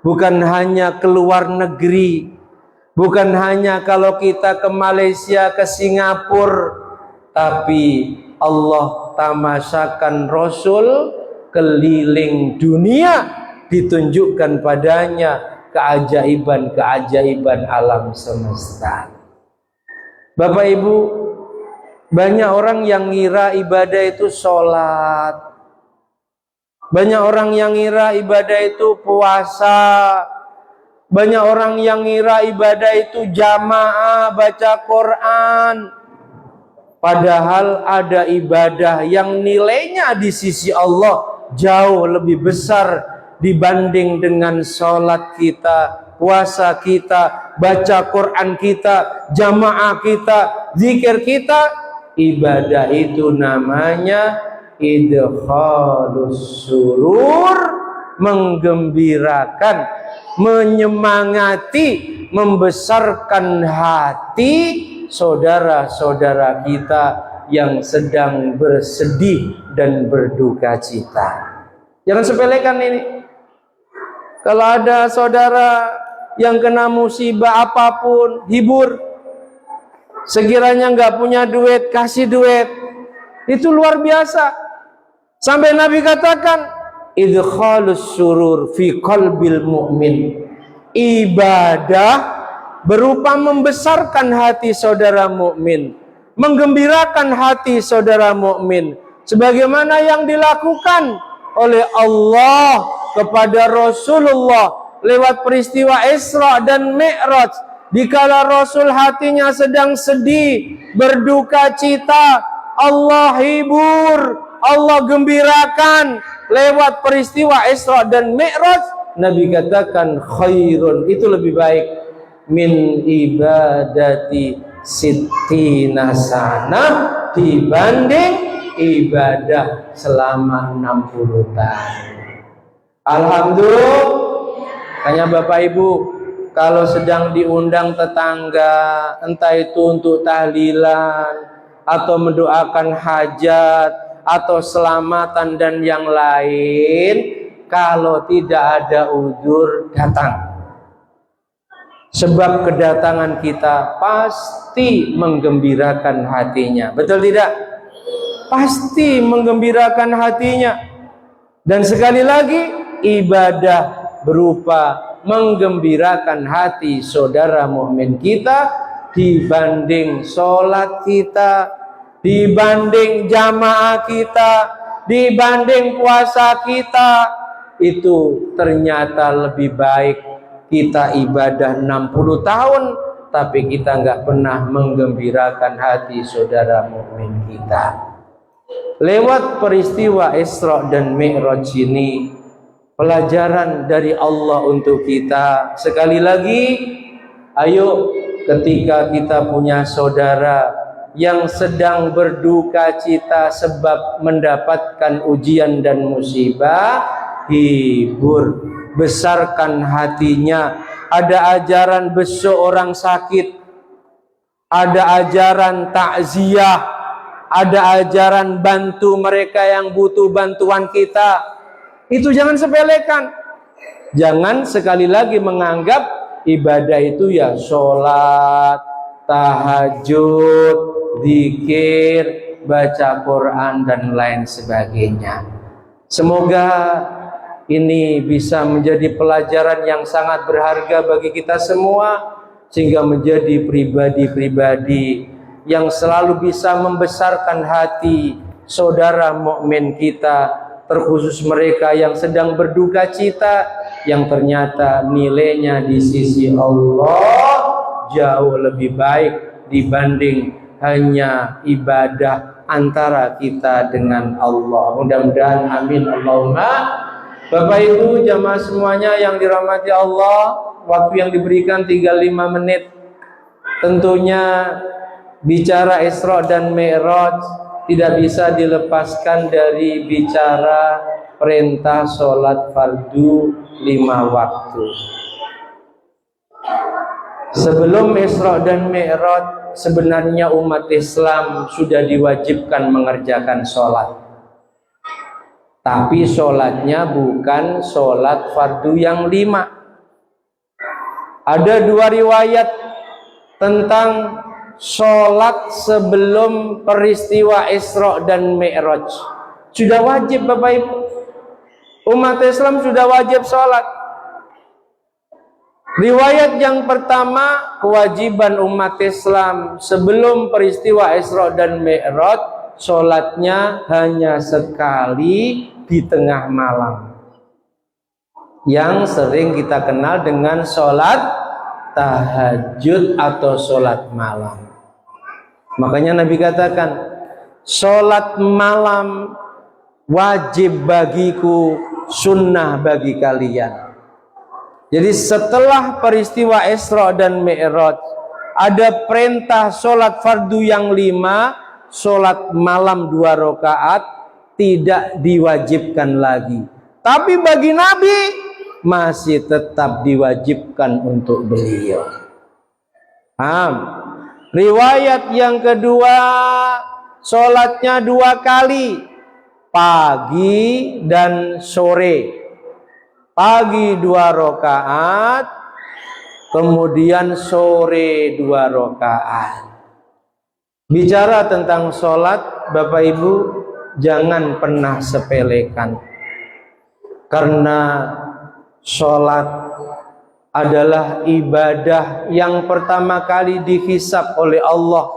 bukan hanya ke luar negeri, bukan hanya kalau kita ke Malaysia, ke Singapura, tapi Allah tamasakan Rasul keliling dunia, ditunjukkan padanya keajaiban-keajaiban alam semesta. Bapak Ibu, banyak orang yang ngira ibadah itu sholat, banyak orang yang ngira ibadah itu puasa, banyak orang yang ngira ibadah itu jamaah baca Quran. Padahal ada ibadah yang nilainya di sisi Allah jauh lebih besar dibanding dengan sholat kita, puasa kita, baca Quran kita, jamaah kita, zikir kita. Ibadah itu namanya idkhalus surur, menggembirakan, menyemangati, membesarkan hati saudara-saudara kita yang sedang bersedih dan berduka cita. Jangan sepelekan ini. Kalau ada saudara yang kena musibah apapun, hibur. Sekiranya nggak punya duit, kasih duit. Itu luar biasa. Sampai Nabi katakan, idkhalus surur fi qalbil mu'min. Ibadah berupa membesarkan hati saudara mukmin, menggembirakan hati saudara mukmin, sebagaimana yang dilakukan oleh Allah kepada Rasulullah lewat peristiwa Isra dan Mi'raj. Dikala Rasul hatinya sedang sedih, berduka cita, Allah hibur, Allah gembirakan lewat peristiwa Isra dan Mi'raj. Nabi katakan khairun, itu lebih baik min ibadati sittina sanah, dibanding ibadah selama 60 tahun. Alhamdulillah. Tanya Bapak Ibu, kalau sedang diundang tetangga, entah itu untuk tahlilan atau mendoakan hajat atau selamatan dan yang lain, kalau tidak ada uzur, datang. Sebab kedatangan kita pasti menggembirakan hatinya. Betul tidak? Pasti menggembirakan hatinya. Dan sekali lagi, ibadah berupa menggembirakan hati saudara mukmin kita dibanding sholat kita, dibanding jamaah kita, dibanding puasa kita. Itu ternyata lebih baik kita ibadah 60 tahun tapi kita nggak pernah menggembirakan hati saudara mukmin kita. Lewat peristiwa Isra dan Mi'raj ini, pelajaran dari Allah untuk kita. Sekali lagi, ayo ketika kita punya saudara yang sedang berduka cita sebab mendapatkan ujian dan musibah, hibur, besarkan hatinya. Ada ajaran besok orang sakit, ada ajaran takziah, ada ajaran bantu mereka yang butuh bantuan kita. Itu jangan sepelekan. Jangan sekali lagi menganggap ibadah itu ya sholat, tahajud, zikir, baca Quran dan lain sebagainya. Semoga ini bisa menjadi pelajaran yang sangat berharga bagi kita semua, sehingga menjadi pribadi-pribadi yang selalu bisa membesarkan hati saudara mukmin kita, terkhusus mereka yang sedang berduka cita, yang ternyata nilainya di sisi Allah jauh lebih baik dibanding hanya ibadah antara kita dengan Allah. Mudah-mudahan amin Allahumma. Bapak Ibu jamaah semuanya yang dirahmati Allah, waktu yang diberikan tinggal 5 menit. Tentunya bicara Isra dan Mi'raj tidak bisa dilepaskan dari bicara perintah sholat fardu 5 waktu. Sebelum Isra dan Mi'raj, sebenarnya umat Islam sudah diwajibkan mengerjakan sholat. Tapi sholatnya bukan sholat fardu yang 5. Ada 2 riwayat tentang sholat sebelum peristiwa Isra dan Mi'raj. Sudah wajib Bapak Ibu. Umat Islam sudah wajib sholat. Riwayat yang pertama, kewajiban umat Islam sebelum peristiwa Isra dan Mi'raj, sholatnya hanya sekali di tengah malam, yang sering kita kenal dengan sholat tahajud atau sholat malam. Makanya Nabi katakan, sholat malam wajib bagiku, sunnah bagi kalian. Jadi setelah peristiwa Isra dan Mi'raj, ada perintah sholat fardu yang 5, sholat malam 2 rakaat tidak diwajibkan lagi. Tapi bagi Nabi masih tetap diwajibkan untuk beliau. Riwayat yang kedua, sholatnya 2 kali, pagi dan sore. Pagi 2 rakaat, kemudian sore 2 rakaat. Bicara tentang sholat, Bapak Ibu, jangan pernah sepelekan. Karena sholat adalah ibadah yang pertama kali dihisab oleh Allah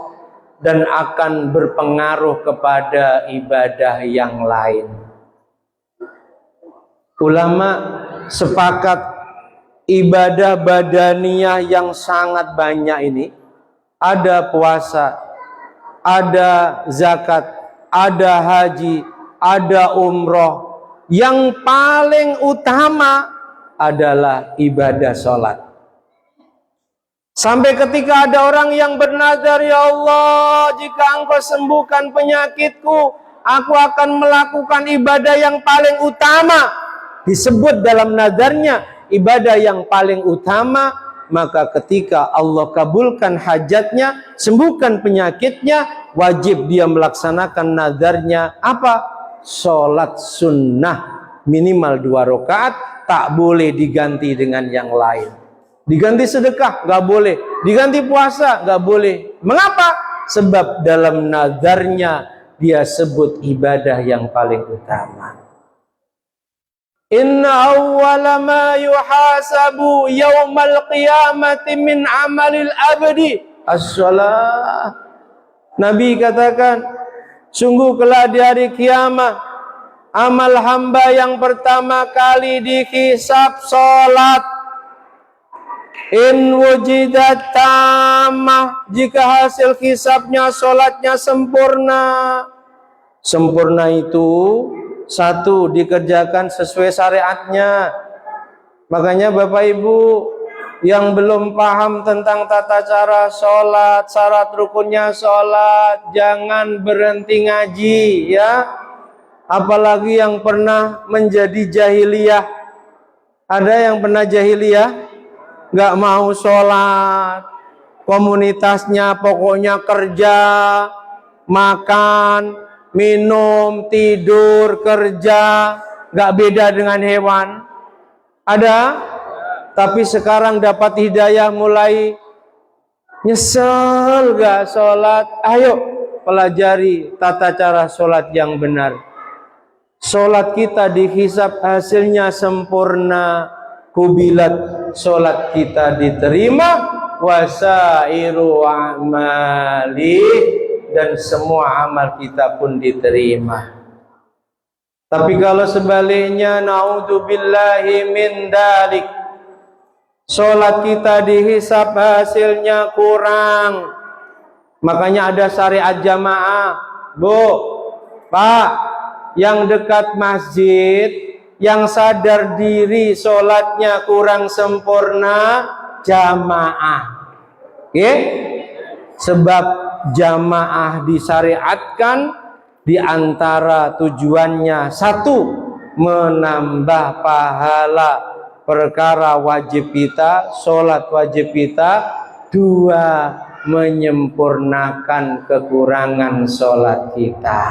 dan akan berpengaruh kepada ibadah yang lain. Ulama sepakat ibadah badaniyah yang sangat banyak ini, ada puasa, ada zakat, ada haji, ada umroh. Yang paling utama adalah ibadah sholat. Sampai ketika ada orang yang bernazar, ya Allah, jika Engkau sembuhkan penyakitku, aku akan melakukan ibadah yang paling utama. Disebut dalam nazarnya ibadah yang paling utama, maka ketika Allah kabulkan hajatnya, sembuhkan penyakitnya, wajib dia melaksanakan nazarnya apa? Sholat sunnah minimal 2 rakaat, tak boleh diganti dengan yang lain. Diganti sedekah nggak boleh, diganti puasa nggak boleh. Mengapa? Sebab dalam nazarnya dia sebut ibadah yang paling utama. Inna awwala ma yuhasabu yawmal qiyamati min amalil abdi as-shalah. Nabi katakan, sungguh kelak di hari kiamat, amal hamba yang pertama kali dihisab sholat. In wujidat tamah, jika hasil hisabnya sholatnya sempurna. Sempurna itu 1, dikerjakan sesuai syariatnya. Makanya Bapak Ibu yang belum paham tentang tata cara sholat, syarat rukunnya sholat, jangan berhenti ngaji ya. Apalagi yang pernah menjadi jahiliyah. Ada yang pernah jahiliyah? Gak mau sholat, komunitasnya pokoknya kerja, makan, minum, tidur, kerja, gak beda dengan hewan. Ada? Tapi sekarang dapat hidayah, mulai nyesel gak sholat. Ayo pelajari tata cara sholat yang benar. Sholat kita dihisab hasilnya sempurna, kubilat sholat kita diterima, wasairu amali, dan semua amal kita pun diterima. Tapi kalau sebaliknya, naudzubillahi min dalik, sholat kita dihisab hasilnya kurang. Makanya ada syariat jamaah. Bu, Pak, yang dekat masjid, yang sadar diri sholatnya kurang sempurna, jamaah. Sebab jamaah disyariatkan, di antara tujuannya satu, menambah pahala perkara wajib kita, sholat wajib kita. Dua, menyempurnakan kekurangan sholat kita.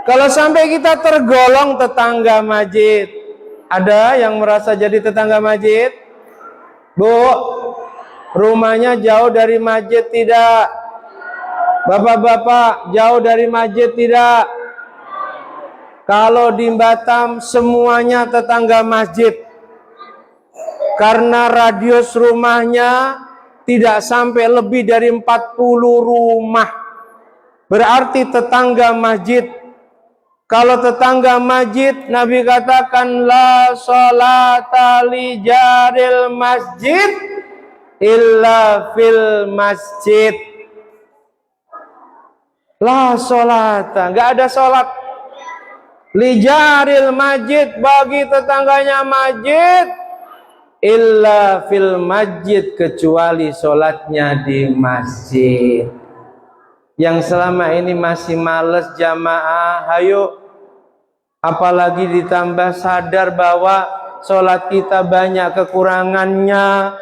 Kalau sampai kita tergolong tetangga masjid, ada yang merasa jadi tetangga masjid? Bu, rumahnya jauh dari masjid tidak? Bapak-bapak, jauh dari masjid tidak? Kalau di Batam semuanya tetangga masjid, karena radius rumahnya tidak sampai lebih dari 40 rumah, berarti tetangga masjid. Kalau tetangga masjid, Nabi katakan la sholata li jaril masjid illa fil masjid. La sholata, enggak ada sholat li jaril masjid, bagi tetangganya masjid, illa fil masjid, kecuali sholatnya di masjid. Yang selama ini masih males jamaah, hayo. Apalagi ditambah sadar bahwa sholat kita banyak kekurangannya,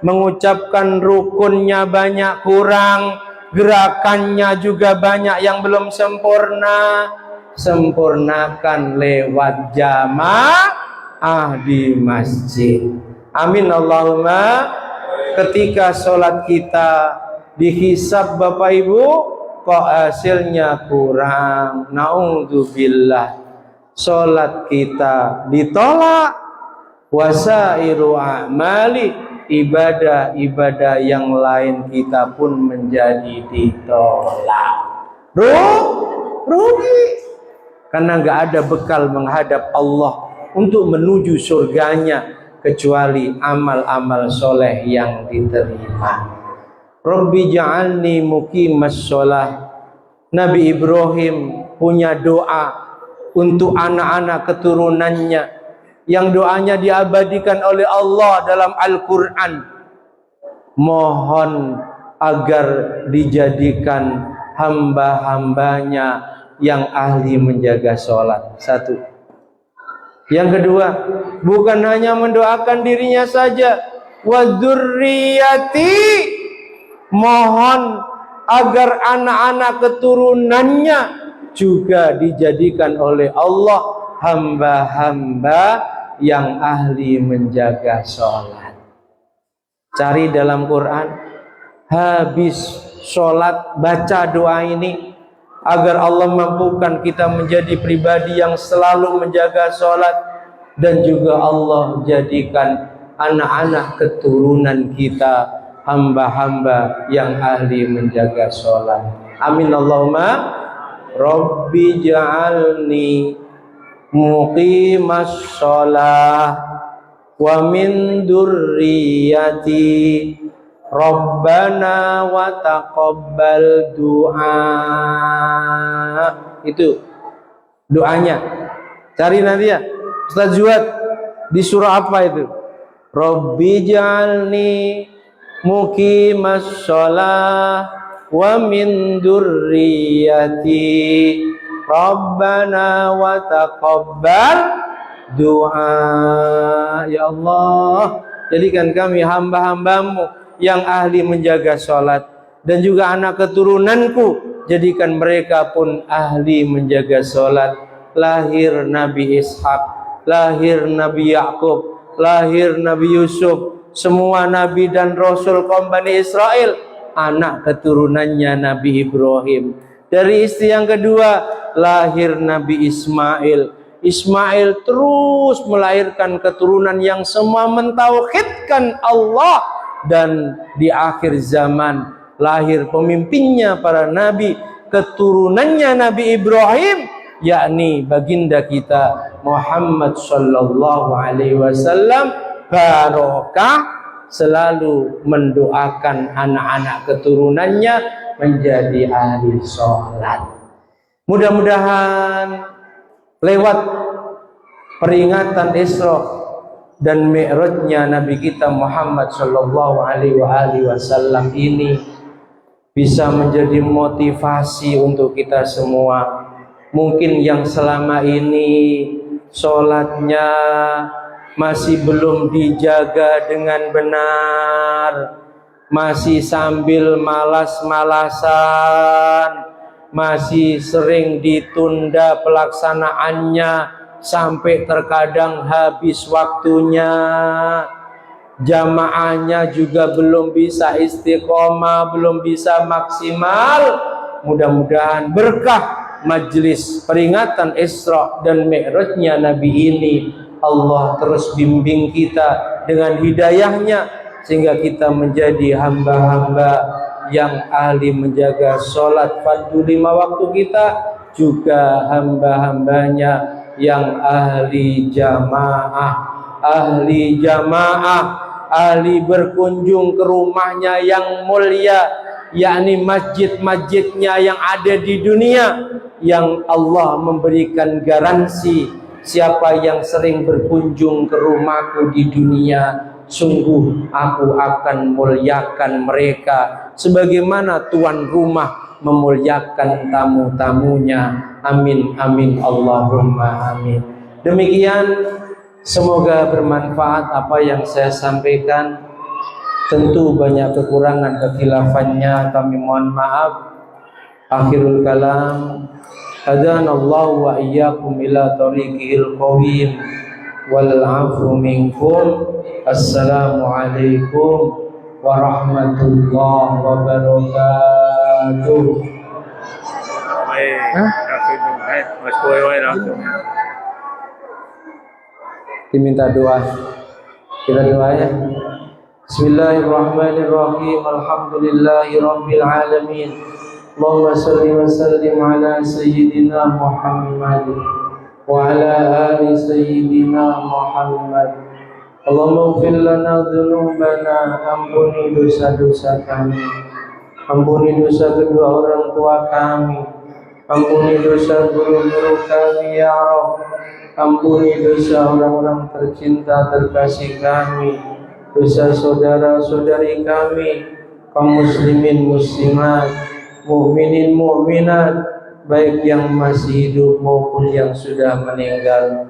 mengucapkan rukunnya banyak kurang, gerakannya juga banyak yang belum sempurna. Sempurnakan lewat jamaah di masjid. Amin Allahumma. Ketika sholat kita dihisab Bapak Ibu, kok hasilnya kurang, naudzubillah, sholat kita ditolak, wasairu a'mali, ibadah-ibadah yang lain kita pun menjadi ditolak. Rugi, karena nggak ada bekal menghadap Allah untuk menuju surganya kecuali amal-amal soleh yang diterima. Rabbi ja'alni muqimas sholah. Nabi Ibrahim punya doa untuk anak-anak keturunannya, yang doanya diabadikan oleh Allah dalam Al-Quran. Mohon agar dijadikan hamba-hambanya yang ahli menjaga sholat. Satu. Yang kedua, bukan hanya mendoakan dirinya saja, wa dzurriyyati, mohon agar anak-anak keturunannya juga dijadikan oleh Allah hamba-hamba yang ahli menjaga sholat. Cari dalam Quran, habis sholat baca doa ini, agar Allah mampukan kita menjadi pribadi yang selalu menjaga sholat, dan juga Allah jadikan anak-anak keturunan kita hamba-hamba yang ahli menjaga sholat. Amin Allahumma. Rabbi ja'alni muqimas sholah wa min durriyati Rabbana wa taqabbal du'a. Itu doanya. Cari nanti ya, Ustaz Juwad, di surah apa itu? Rabbi ja'alni muqimas sholah wa min durriyati Rabbana wa taqabbal du'a. Ya Allah, jadikan kami hamba-hambamu yang ahli menjaga sholat, dan juga anak keturunanku, jadikan mereka pun ahli menjaga sholat. Lahir Nabi Ishak, lahir Nabi Yakub, lahir Nabi Yusuf, semua Nabi dan Rasul kaum Bani Israel, anak keturunannya Nabi Ibrahim. Dari istri yang kedua lahir Nabi Ismail. Ismail terus melahirkan keturunan yang semua mentauhidkan Allah. Dan di akhir zaman lahir pemimpinnya para nabi, keturunannya Nabi Ibrahim, yakni baginda kita Muhammad sallallahu alaihi wasallam. Barokah, selalu mendoakan anak-anak keturunannya menjadi ahli sholat. Mudah-mudahan lewat peringatan Isra dan Mi'rajnya Nabi kita Muhammad sallallahu alaihi wasallam ini, bisa menjadi motivasi untuk kita semua. Mungkin yang selama ini sholatnya masih belum dijaga dengan benar, masih sambil malas-malasan, masih sering ditunda pelaksanaannya sampai terkadang habis waktunya. Jamaahnya juga belum bisa istiqomah, belum bisa maksimal. Mudah-mudahan berkah majlis peringatan Isra dan Mi'rajnya Nabi ini, Allah terus bimbing kita dengan hidayahnya sehingga kita menjadi hamba-hamba yang ahli menjaga sholat fardu 5 waktu kita, juga hamba-hambanya yang ahli jamaah, ahli berkunjung ke rumahnya yang mulia, yakni masjid-masjidnya yang ada di dunia, yang Allah memberikan garansi, siapa yang sering berkunjung ke rumahku di dunia, sungguh aku akan muliakan mereka sebagaimana tuan rumah memuliakan tamu-tamunya. Amin amin Allahumma amin. Demikian, semoga bermanfaat apa yang saya sampaikan. Tentu banyak kekurangan, kekhilaafannya kami mohon maaf. Akhirul kalam, hadanallahu wa iyyakum ila tariqil qawim wal afu minkum. Assalamualaikum warahmatullahi wabarakatuh. Diminta doa, kita doa ya. Bismillahirrahmanirrahim. Alhamdulillahi rabbil alamin. Allahumma salli wa sallim ala sayyidina Muhammad wa ala ali sayyidina Muhammad. Allahumma ighfir lana dhunubana, ampuni dosa-dosa kami, ampuni dosa kedua orang tua kami, ampuni dosa guru-guru kami ya Rabb, ampuni dosa orang-orang tercinta terkasih kami, dosa saudara-saudari kami, kaum muslimin muslimat, mukminin mukminat, baik yang masih hidup maupun yang sudah meninggal.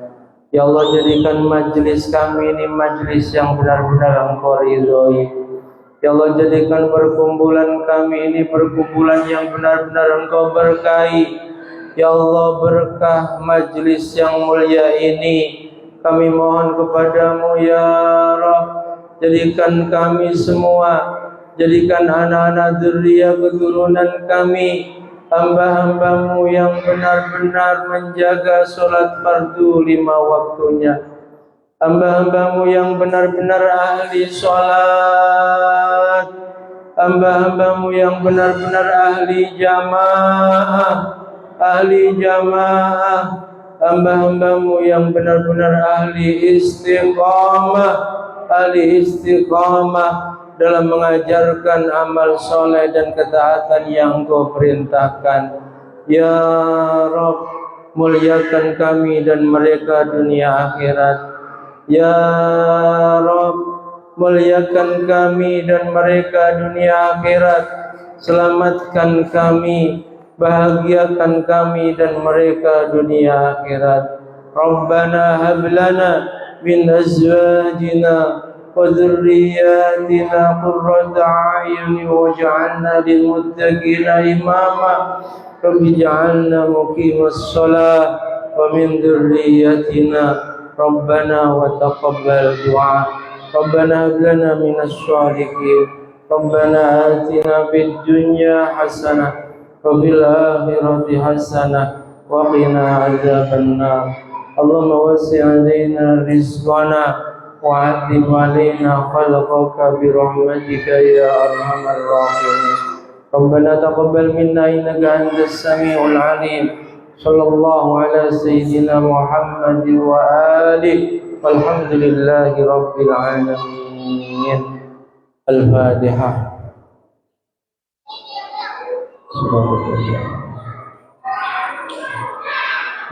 Ya Allah, jadikan majlis kami ini majlis yang benar-benar Engkau ridhoi. Ya Allah, jadikan perkumpulan kami ini perkumpulan yang benar-benar Engkau berkahi. Ya Allah, berkah majlis yang mulia ini kami mohon kepadamu ya Rabb. Jadikan kami semua, jadikan anak-anak dzurriyyah keturunan kami hamba-hambamu yang benar-benar menjaga sholat fardu 5 waktunya, hamba-hambamu yang benar-benar ahli sholat, hamba-hambamu yang benar-benar ahli jamaah, hamba-hambamu yang benar-benar ahli istiqamah dalam mengajarkan amal soleh dan ketaatan yang Kau perintahkan. Ya Rabb, muliakan kami dan mereka dunia akhirat. Ya Rabb, muliakan kami dan mereka dunia akhirat. Selamatkan kami, bahagiakan kami dan mereka dunia akhirat. Rabbana hablana min azwajina وذرياتنا قرة أعين واجعلنا للمتقين إماما رب اجعلنا مقيم الصلاة ومن ذريتنا ربنا وتقبل دعاء ربنا هب لنا من الصالحين ربنا آتنا في الدنيا حسنة وفي الآخرة حسنة وقنا عذاب النار اللهم وسع علينا رزقنا وعذب علينا خلقك برحمتك يا أرحم الراحمين ربنا تقبل منا إنك أنت السميع العليم صلى الله على سيدنا محمد وآله والحمد لله رب العالمين. الفاتحة.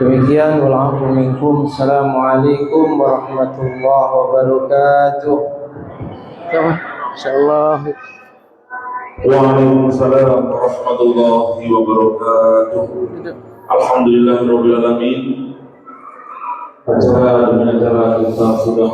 Demikian, wa'alaikum minkum. Assalamualaikum warahmatullahi wabarakatuh. Insyaallah. Waalaikumsalam warahmatullahi wabarakatuh. Alhamdulillahirabbil alamin. Acara demi acara kita sudah